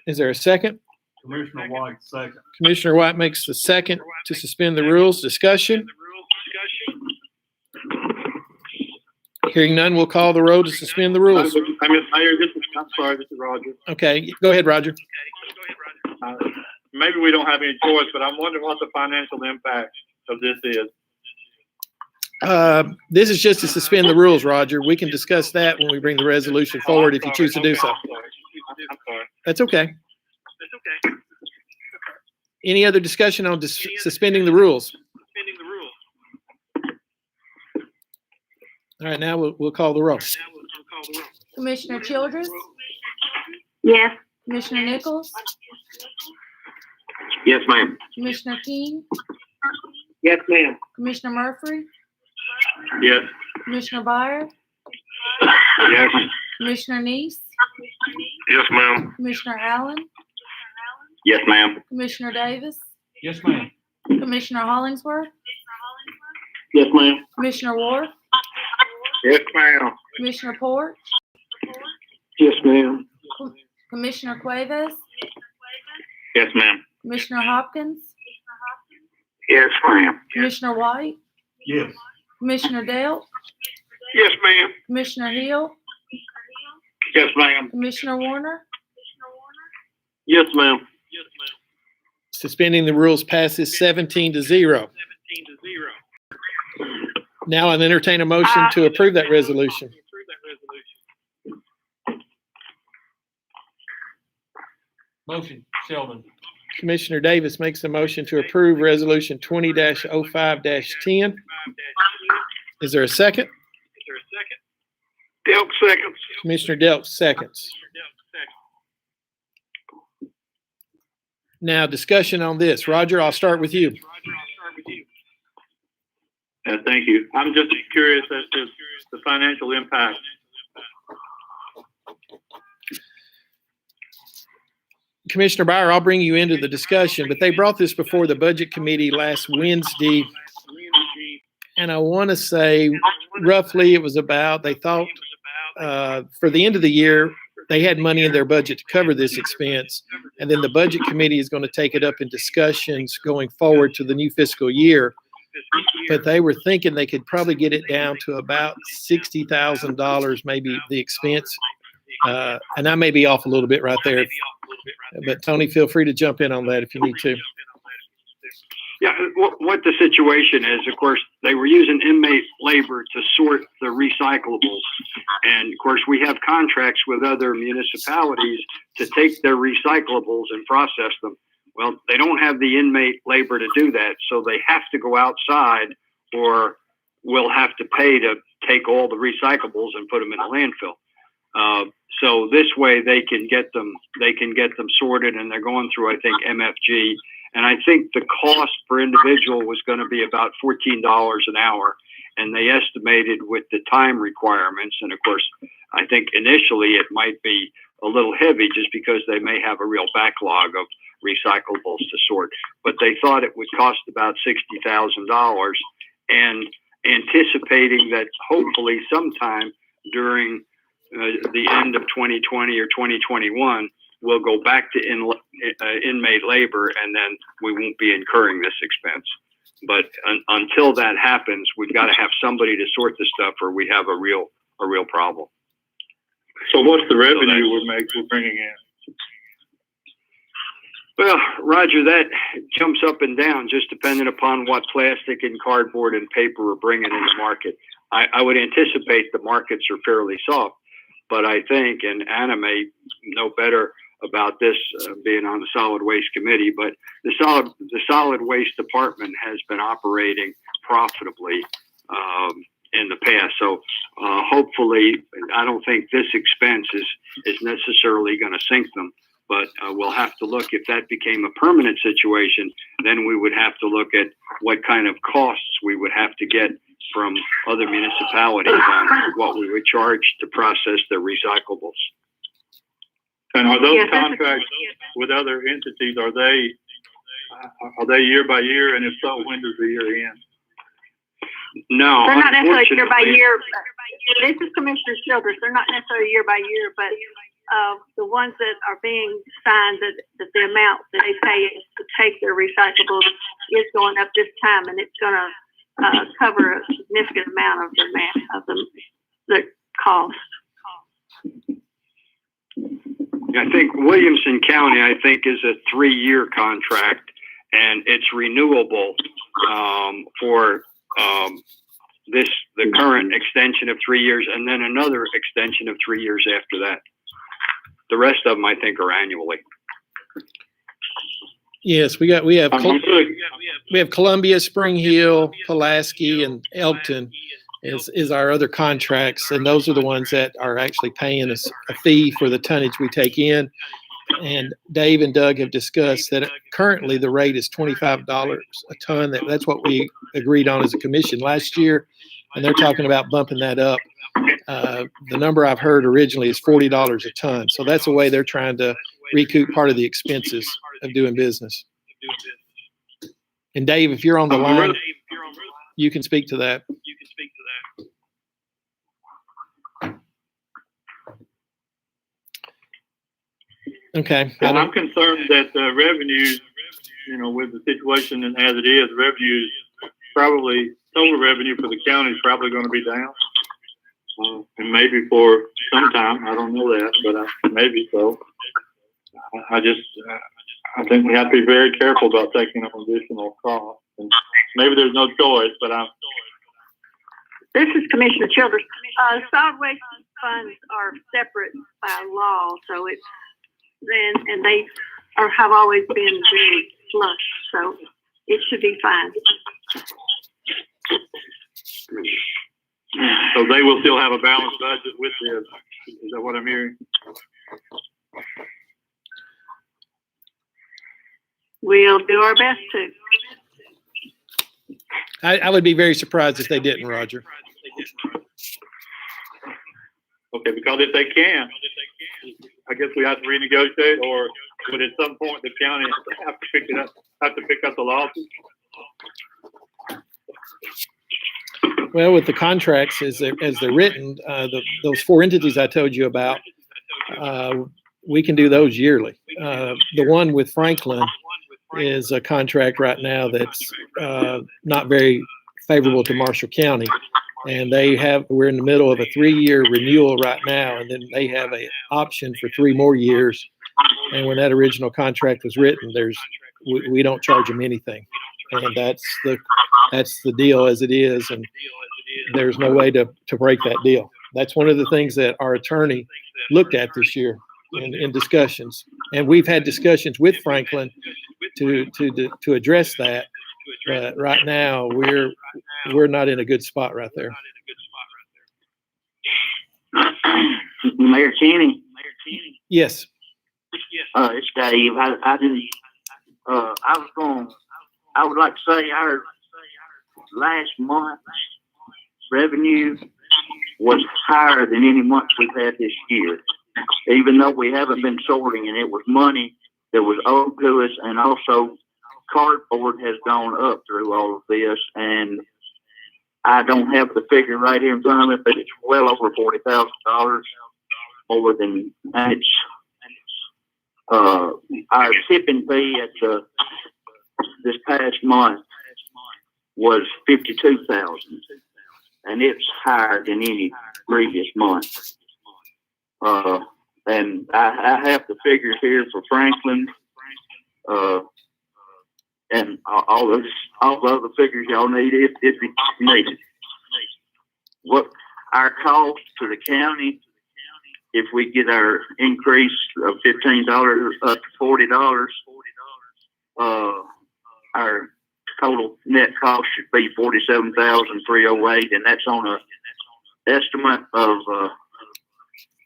Is there a second? Commissioner White, second. Commissioner White makes the second to suspend the rules. Discussion? Hearing none, we'll call the roll to suspend the rules. I'm sorry, this is Roger. Okay, go ahead, Roger. Maybe we don't have any choice, but I'm wondering what the financial impact of this is. This is just to suspend the rules, Roger. We can discuss that when we bring the resolution forward if you choose to do so. I'm sorry. That's okay. Any other discussion on suspending the rules? All right, now we'll call the roll. Commissioner Childress, Yes. Commissioner Nichols, Yes, ma'am. Commissioner King, Yes, ma'am. Commissioner Murphy, Yes. Commissioner Byer, Yes. Commissioner Neese, Yes, ma'am. Commissioner Allen, Yes, ma'am. Commissioner Davis, Yes, ma'am. Commissioner Hollingsworth, Yes, ma'am. Commissioner Ward, Yes, ma'am. Commissioner Port, Yes, ma'am. Commissioner Cuevas, Yes, ma'am. Commissioner Hopkins, Yes, ma'am. Commissioner White, Yes. Commissioner Dale, Yes, ma'am. Commissioner Hill, Yes, ma'am. Commissioner Warner, Yes, ma'am. Suspending the rules passes 17-0. Now I'll entertain a motion to approve that resolution. Motion, Sheldon. Commissioner Davis makes a motion to approve resolution 20-05-10. Is there a second? Delk seconds. Commissioner Delk seconds. Now discussion on this. Roger, I'll start with you. Thank you. I'm just curious as to the financial impact. Commissioner Byer, I'll bring you into the discussion, but they brought this before the Budget Committee last Wednesday. And I want to say roughly it was about, they thought for the end of the year, they had money in their budget to cover this expense. And then the Budget Committee is going to take it up in discussions going forward to the new fiscal year. But they were thinking they could probably get it down to about $60,000, maybe the expense. And I may be off a little bit right there. But Tony, feel free to jump in on that if you need to. Yeah, what the situation is, of course, they were using inmate labor to sort the recyclables. And of course, we have contracts with other municipalities to take their recyclables and process them. Well, they don't have the inmate labor to do that, so they have to go outside or will have to pay to take all the recyclables and put them in a landfill. So this way they can get them sorted, and they're going through, I think, MFG. And I think the cost per individual was going to be about $14 an hour. And they estimated with the time requirements. And of course, I think initially it might be a little heavy just because they may have a real backlog of recyclables to sort. But they thought it would cost about $60,000, and anticipating that hopefully sometime during the end of 2020 or 2021, we'll go back to inmate labor, and then we won't be incurring this expense. But until that happens, we've got to have somebody to sort the stuff, or we have a real problem. So what's the revenue we're bringing in? Well, Roger, that jumps up and down just depending upon what plastic and cardboard and paper we're bringing in the market. I would anticipate the markets are fairly soft, but I think, and Anna may know better about this, being on the solid waste committee, but the solid waste department has been operating profitably in the past. So hopefully, I don't think this expense is necessarily going to sink them, but we'll have to look. If that became a permanent situation, then we would have to look at what kind of costs we would have to get from other municipalities on what we would charge to process their recyclables. And are those contracts with other entities, are they year by year? And if so, when does the year end? No, They're not necessarily year by unfortunately. year. This is Commissioner Childress. They're not necessarily year by year, but the ones that are being signed, that the amount that they pay to take their recyclables is going up this time, and it's going to cover a significant amount of the cost. I think Williamson County, is a 3-year contract, and it's renewable for the current extension of 3 years and then another extension of 3 years after that. The rest of them, I think, are annually. Yes, we have Columbia, Spring Hill, Pulaski, and Elkton is our other contracts, and those are the ones that are actually paying us a fee for the tonnage we take in. And Dave and Doug have discussed that currently the rate is $25 a ton. That's what we agreed on as a commission last year, and they're talking about bumping that up. The number I've heard originally is $40 a ton. So that's a way they're trying to recoup part of the expenses of doing business. And Dave, if you're on the line, you can speak to that. Okay. And I'm concerned that the revenues, with the situation and as it is, revenues probably, total revenue for the county is probably going to be down. And maybe for some time, I don't know that, but maybe so. I think we have to be very careful about taking on additional costs. And maybe there's no choice, but This is Commissioner Childers. Solid waste funds are separate by law, so and they have always been very flush, so it should be fine. so they will still have a balanced budget with this. Is that what I'm hearing? We'll do our best to. I would be very surprised if they didn't, Roger. Okay, because if they can, I guess we have to renegotiate, or would at some point the county have to pick up the losses? Well, with the contracts as they're written, those four entities I told you about, we can do those yearly. The one with Franklin is a contract right now that's not very favorable to Marshall County. And we're in the middle of a 3-year renewal right now, and then they have an option for 3 more years. And when that original contract was written, we don't charge them anything, and that's the deal as it is, and there's no way to break that deal. That's one of the things that our attorney looked at this year in discussions, and we've had discussions with Franklin to address that. But right now, we're not in a good spot right there. Mayor Cheney. Yes. It's Dave. I would like to say our last month revenue was higher than any month we've had this year, even though we haven't been sorting, and it was money that was owed to us, and also cardboard has gone up through all of this, and I don't have the figure right here in front of me, but it's well over $40,000 more than that. Our tipping fee at this past month was $52,000, and it's higher than any previous month. And I have the figures here for Franklin, and all the other figures y'all need if you need it. What our cost to the county, if we get our increase of $15 up to $40, our total net cost should be $47,308, and that's on a estimate of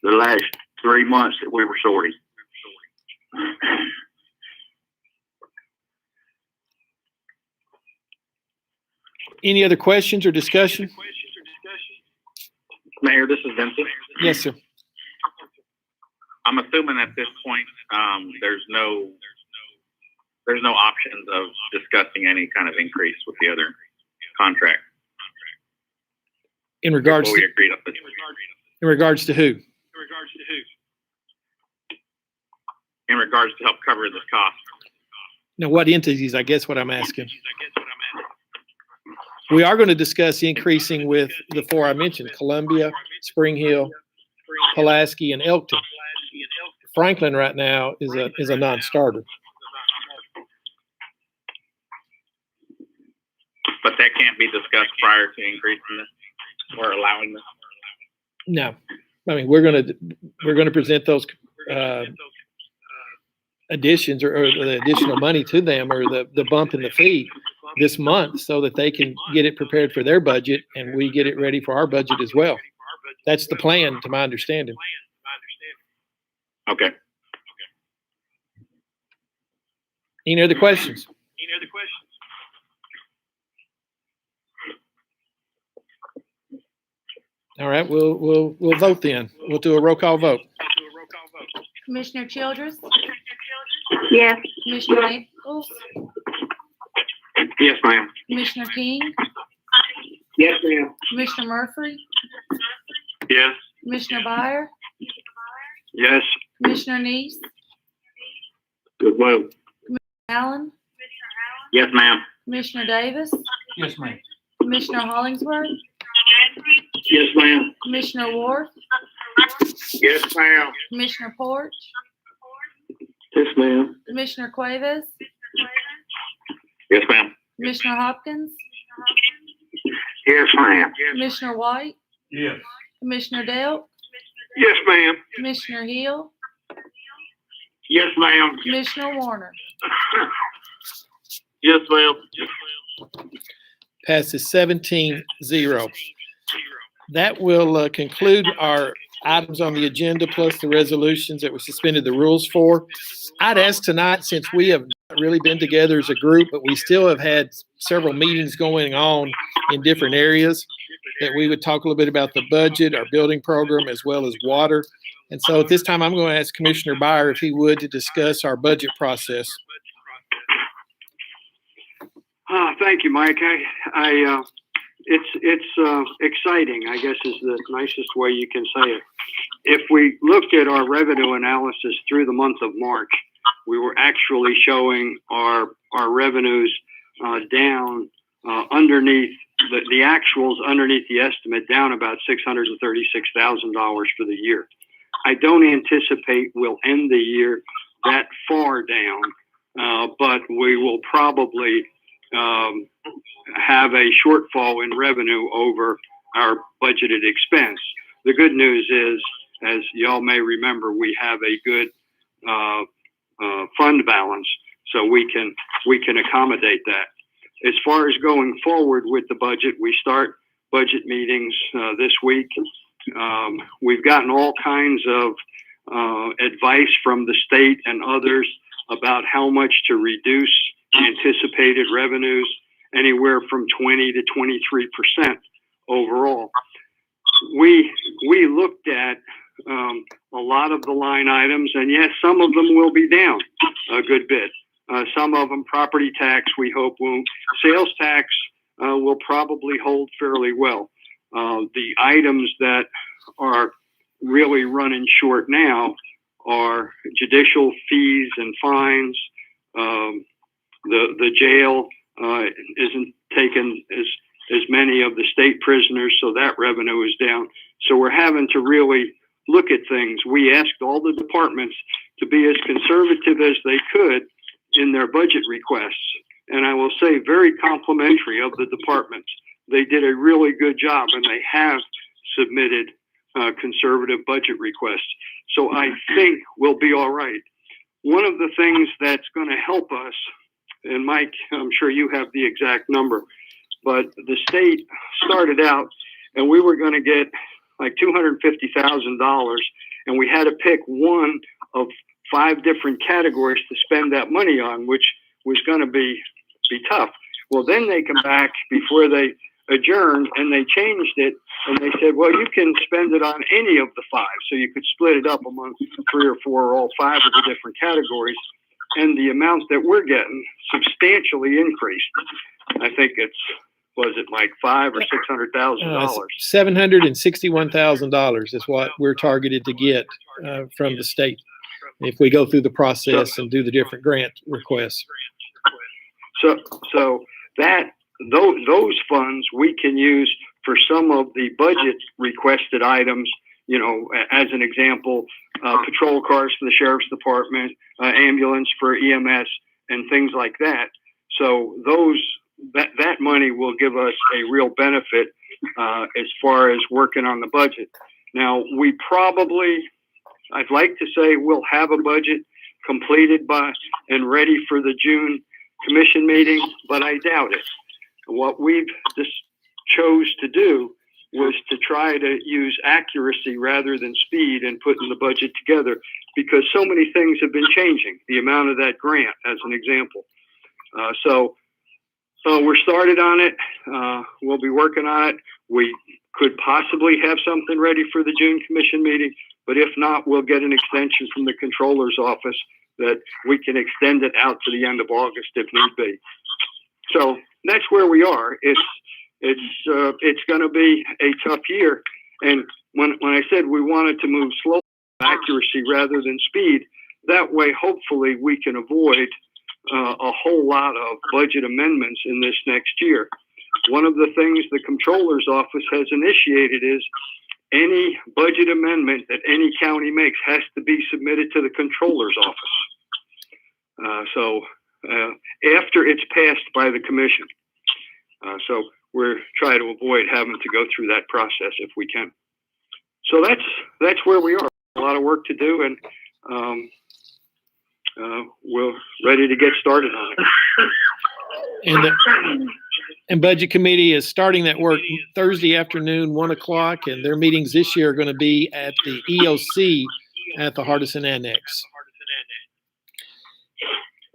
the last 3 months that we were sorting. Any other questions or discussion? Mayor, this is Vincent. Yes, sir. I'm assuming at this point, there's no options of discussing any kind of increase with the other contract. In regards to who? In regards to help cover this cost. Now, what entities? I guess what I'm asking. We are going to discuss increasing with the 4 I mentioned: Columbia, Spring Hill, Pulaski, and Elkton. Franklin right now is a non-starter. But that can't be discussed prior to increasing this. we're allowing them. No, I mean, we're gonna present those additions or the additional money to them, or the bump in the fee this month, so that they can get it prepared for their budget and we get it ready for our budget as well. That's the plan, to my understanding. Okay. Any other questions? All right, we'll vote then. We'll do a roll call vote. Commissioner Childress, Yes. Commissioner Nichols, Yes, ma'am. Commissioner King, Yes, ma'am. Commissioner Murphy, Yes. Commissioner Byer, Yes. Commissioner Neese, Good vote. Allen, Yes, ma'am. Commissioner Davis, Yes, ma'am. Commissioner Hollingsworth, Yes, ma'am. Commissioner Ward, Yes, ma'am. Commissioner Porch, Yes, ma'am. Commissioner Cuevas, Yes, ma'am. Commissioner Hopkins, Yes, ma'am. Commissioner White, Yes. Commissioner Dale, Yes, ma'am. Commissioner Hill, Yes, ma'am. Commissioner Warner. Yes, ma'am. Passes 17-0. That will conclude our items on the agenda, plus the resolutions that we suspended the rules for. I'd ask tonight, since we have not really been together as a group, but we still have had several meetings going on in different areas, that we would talk a little bit about the budget, our building program, as well as water. And so at this time, I'm going to ask Commissioner Byer if he would, to discuss our budget process. Thank you, Mike. It's exciting, I guess, is the nicest way you can say it. If we looked at our revenue analysis through the month of March, we were actually showing our revenues down underneath the actuals, underneath the estimate, down about $636,000 for the year. I don't anticipate we'll end the year that far down, but we will probably have a shortfall in revenue over our budgeted expense. The good news is, as y'all may remember, we have a good fund balance, so we can accommodate that. As far as going forward with the budget, we start budget meetings this week. We've gotten all kinds of advice from the state and others about how much to reduce anticipated revenues, anywhere from 20 to 23% overall. We looked at a lot of the line items, and yes, some of them will be down a good bit. Some of them, property tax, we hope won't. Sales tax will probably hold fairly well. The items that are really running short now are judicial fees and fines. The jail isn't taking as many of the state prisoners, so that revenue is down. So we're having to really look at things. We asked all the departments to be as conservative as they could in their budget requests. And I will say, very complimentary of the departments. They did a really good job, and they have submitted conservative budget requests. So I think we'll be all right. One of the things that's going to help us, and Mike, I'm sure you have the exact number, but the state started out and we were going to get like $250,000, and we had to pick one of 5 different categories to spend that money on, which was going to be tough. Well, then they come back before they adjourned and they changed it, and they said, well, you can spend it on any of the 5. So you could split it up among 3 or 4 or all 5 of the different categories. And the amount that we're getting substantially increased. I think was it like $500,000 or $600,000? $761,000 is what we're targeted to get from the state if we go through the process and do the different grant requests. So that those funds we can use for some of the budget requested items. You know, as an example, patrol cars for the sheriff's department, ambulance for EMS, and things like that. So that money will give us a real benefit as far as working on the budget. Now, I'd like to say we'll have a budget completed by and ready for the June commission meeting, but I doubt it. What we've just chose to do was to try to use accuracy rather than speed in putting the budget together, because so many things have been changing. The amount of that grant, as an example. So we're started on it. We'll be working on it. We could possibly have something ready for the June commission meeting, but if not, we'll get an extension from the controller's office that we can extend it out to the end of August if need be. So that's where we are. It's going to be a tough year. And when I said we wanted to move slow, accuracy rather than speed, that way, hopefully we can avoid a whole lot of budget amendments in this next year. One of the things the controller's office has initiated is any budget amendment that any county makes has to be submitted to the controller's office. So after it's passed by the commission. So we're trying to avoid having to go through that process if we can. So that's where we are. A lot of work to do, and we're ready to get started on it. And Budget Committee is starting that work Thursday afternoon, 1:00, and their meetings this year are going to be at the EOC at the Hardison Annex.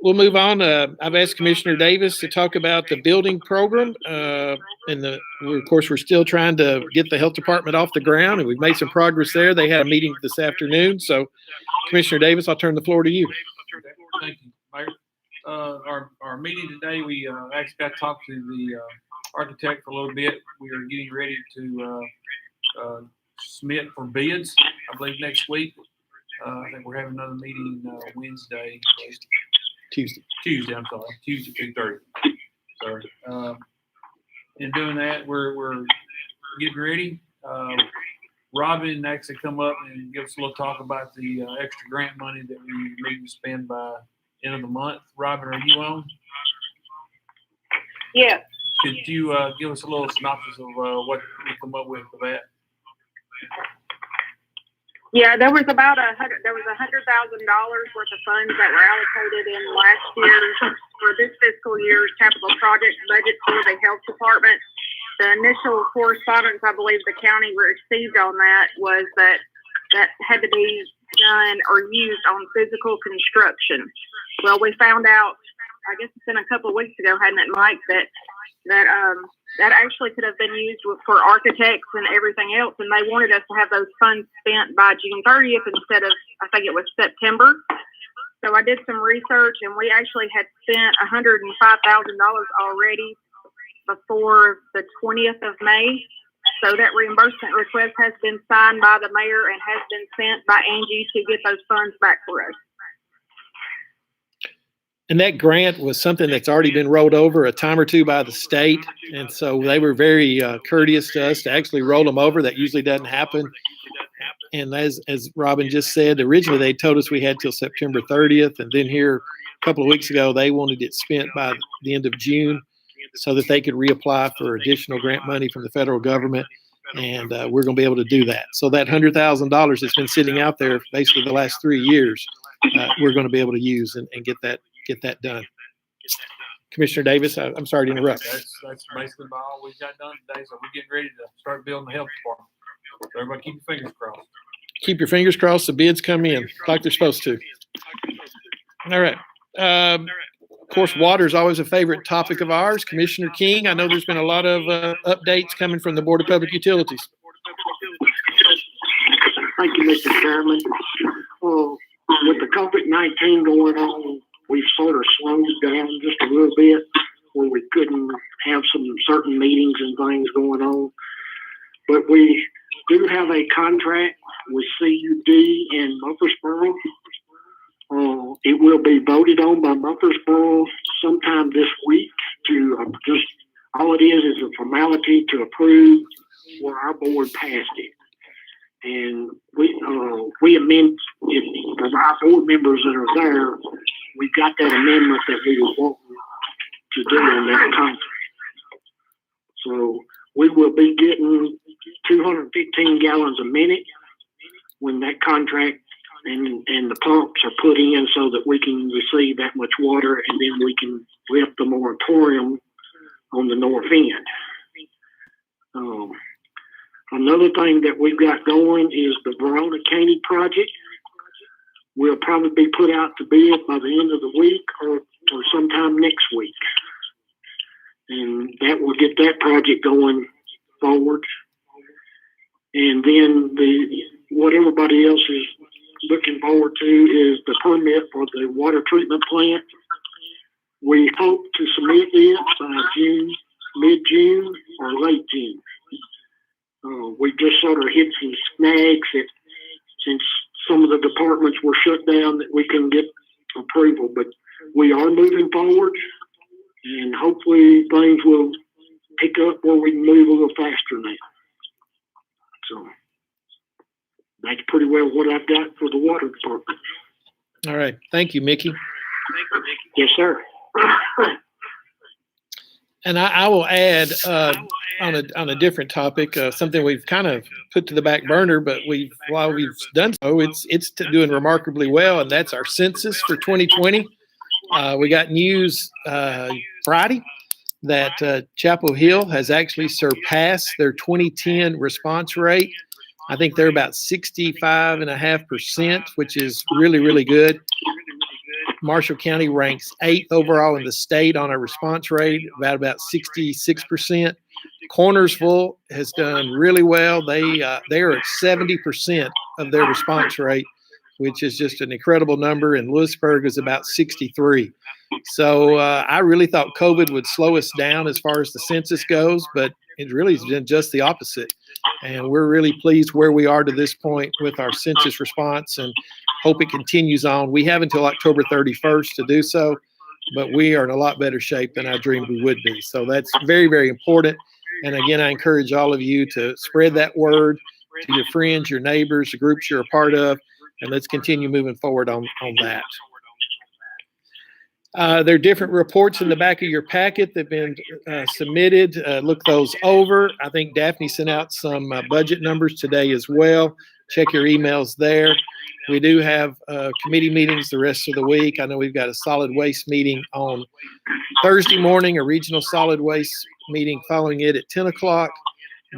We'll move on. I've asked Commissioner Davis to talk about the building program. Of course, we're still trying to get the health department off the ground, and we've made some progress there. They had a meeting this afternoon. So, Commissioner Davis, I'll turn the floor to you. Thank you, Mayor. Our meeting today, we actually got to talk to the architect for a little bit. We are getting ready to submit for bids, I believe, next week. I think we're having another meeting Wednesday. Tuesday, I'm sorry. Tuesday, 2:30. So, in doing that, we're getting ready. Robin actually come up and give us a little talk about the extra grant money that we need to spend by end of the month. Robin, are you on? Yeah. Could you give us a little synopsis of what we come up with for that? Yeah, there was about $100,000 worth of funds that were allocated in last year's, for this fiscal year's capital project budget for the health department. The initial correspondence I believe the county received on that was that had to be done or used on physical construction. Well, we found out, I guess it's been a couple of weeks ago, hadn't it, Mike, that actually could have been used for architects and everything else, and they wanted us to have those funds spent by June 30th instead of, I think it was September. So I did some research, and we actually had spent $105,000 already before the 20th of May. So that reimbursement request has been signed by the mayor and has been sent by Angie to get those funds back for us. And that grant was something that's already been rolled over a time or two by the state. And so they were very courteous to us to actually roll them over. That usually doesn't happen. And as Robin just said, originally they told us we had till September 30th. And then here a couple of weeks ago, they wanted it spent by the end of June so that they could reapply for additional grant money from the federal government. And we're going to be able to do that. So that $100,000 that's been sitting out there basically the last 3 years, we're going to be able to use and get that done. Commissioner Davis, I'm sorry to interrupt. That's basically about all we've got done today. So we're getting ready to start building the health department. So everybody keep your fingers crossed. Keep your fingers crossed the bids come in like they're supposed to. All right. Of course, water is always a favorite topic of ours. Commissioner King, I know there's been a lot of updates coming from the Board of Public Utilities. Thank you, Mr. Chairman. With the COVID-19 going on, we've sort of slowed down just a little bit where we couldn't have some certain meetings and things going on. But we do have a contract with CUD in Murfreesboro. It will be voted on by Murfreesboro sometime this week to just, all it is a formality to approve where our board passed it. And we amend, because our board members that are there, we got that amendment that we were wanting to do in that contract. So we will be getting 215 gallons a minute when that contract and the pumps are put in so that we can receive that much water, and then we can lift the moratorium on the north end. Another thing that we've got going is the Verona Caney project. Will probably be put out to bid by the end of the week or sometime next week. And that will get that project going forward. And then what everybody else is looking forward to is the permit for the water treatment plant. We hope to submit it by June, mid-June or late June. We just sort of hit some snags since some of the departments were shut down that we couldn't get approval, but we are moving forward, and hopefully things will pick up where we can move a little faster now. So that's pretty well what I've got for the water department. All right. Thank you, Mickey. Yes, sir. And I will add on a different topic, something we've kind of put to the back burner, but while we've done so, it's doing remarkably well, and that's our census for 2020. We got news Friday that Chapel Hill has actually surpassed their 2010 response rate. I think they're about 65.5%, which is really, really good. Marshall County ranks 8th overall in the state on our response rate, about 66%. Cornersville has done really well. They are at 70% of their response rate, which is just an incredible number. And Lewisburg is about 63. So I really thought COVID would slow us down as far as the census goes, but it really has been just the opposite. And we're really pleased where we are to this point with our census response and hope it continues on. We have until October 31st to do so, but we are in a lot better shape than I dreamed we would be. So that's very, very important. And again, I encourage all of you to spread that word to your friends, your neighbors, the groups you're a part of, and let's continue moving forward on that. There are different reports in the back of your packet that have been submitted. Look those over. I think Daphne sent out some budget numbers today as well. Check your emails there. We do have committee meetings the rest of the week. I know we've got a solid waste meeting on Thursday morning, a regional solid waste meeting following it at 10 o'clock.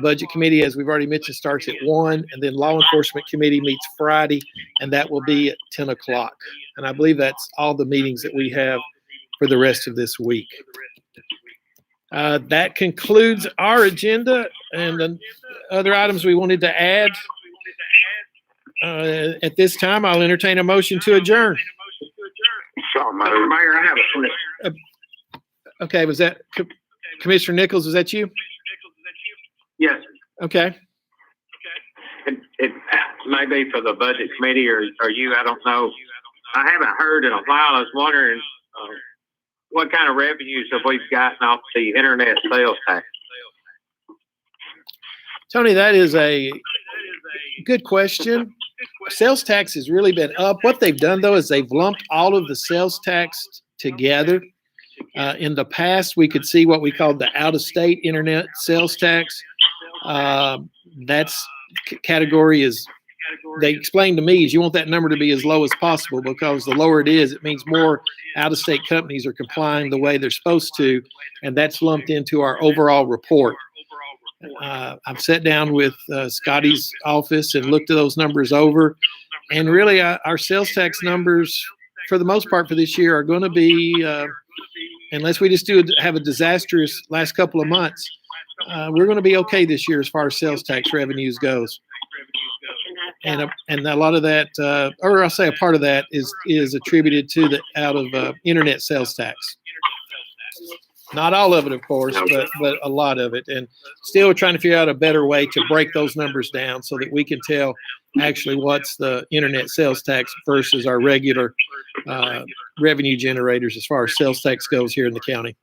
Budget committee, as we've already mentioned, starts at 1, and then law enforcement committee meets Friday, and that will be at 10 o'clock. And I believe that's all the meetings that we have for the rest of this week. That concludes our agenda, and the other items we wanted to add. At this time, I'll entertain a motion to adjourn. So, Mayor, I have a question. Okay, was that Commissioner Nichols? Was that you? Yes. Okay. It may be for the budget committee or you, I don't know. I haven't heard in a while. I was wondering what kind of revenues have we gotten off the internet sales tax? Tony, that is a good question. Sales tax has really been up. What they've done, though, is they've lumped all of the sales tax together. In the past, we could see what we called the out-of-state internet sales tax. That's category is, they explained to me, is you want that number to be as low as possible, because the lower it is, it means more out-of-state companies are complying the way they're supposed to, and that's lumped into our overall report. I've sat down with Scotty's office and looked at those numbers over, and really our sales tax numbers, for the most part for this year, are going to be, unless we just have a disastrous last couple of months, we're going to be okay this year as far as sales tax revenues goes. And a lot of that, or I'll say a part of that is attributed to the out of internet sales tax. Not all of it, of course, but a lot of it. And still trying to figure out a better way to break those numbers down so that we can tell actually what's the internet sales tax versus our regular revenue generators as far as sales tax goes here in the county.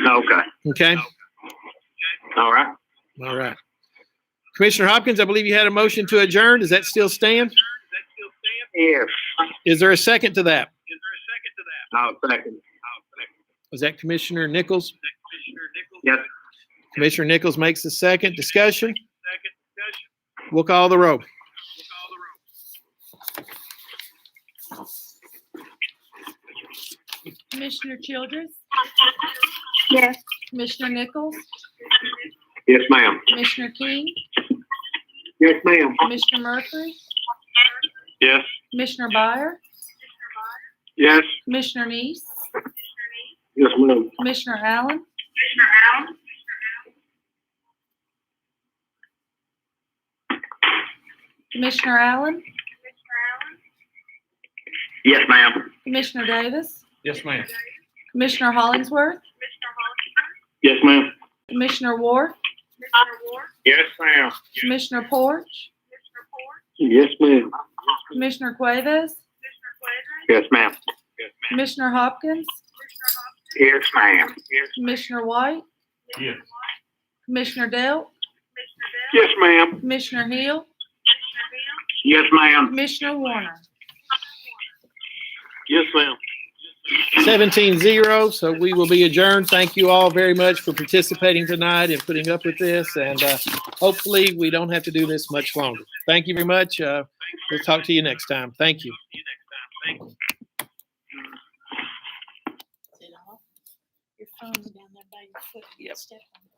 Okay. Okay. All right. All right. Commissioner Hopkins, I believe you had a motion to adjourn. Does that still stand? Yes. Is there a second to that? I'll second. Was that Commissioner Nichols? Yes. Commissioner Nichols makes the second. Discussion? We'll call the roll. Commissioner Childress, Yes. Commissioner Nichols, Yes, ma'am. Commissioner King, Yes, ma'am. Commissioner Murphy, Yes. Commissioner Byer, Yes. Commissioner Neese, Yes, ma'am. Commissioner Allen, Commissioner Allen, Yes, ma'am. Commissioner Davis, Yes, ma'am. Commissioner Hollingsworth, Yes, ma'am. Commissioner Ward, Yes, ma'am. Commissioner Porch, Yes, ma'am. Commissioner Cuevas, Yes, ma'am. Commissioner Hopkins, Yes, ma'am. Commissioner White, Yes. Commissioner Dale, Yes, ma'am. Commissioner Hill, Yes, ma'am. Commissioner Warner. Yes, ma'am. 17-0, so we will be adjourned. Thank you all very much for participating tonight and putting up with this, and hopefully we don't have to do this much longer. Thank you very much. We'll talk to you next time. Thank you. Your phone's down there by your foot. Yep. Step on it.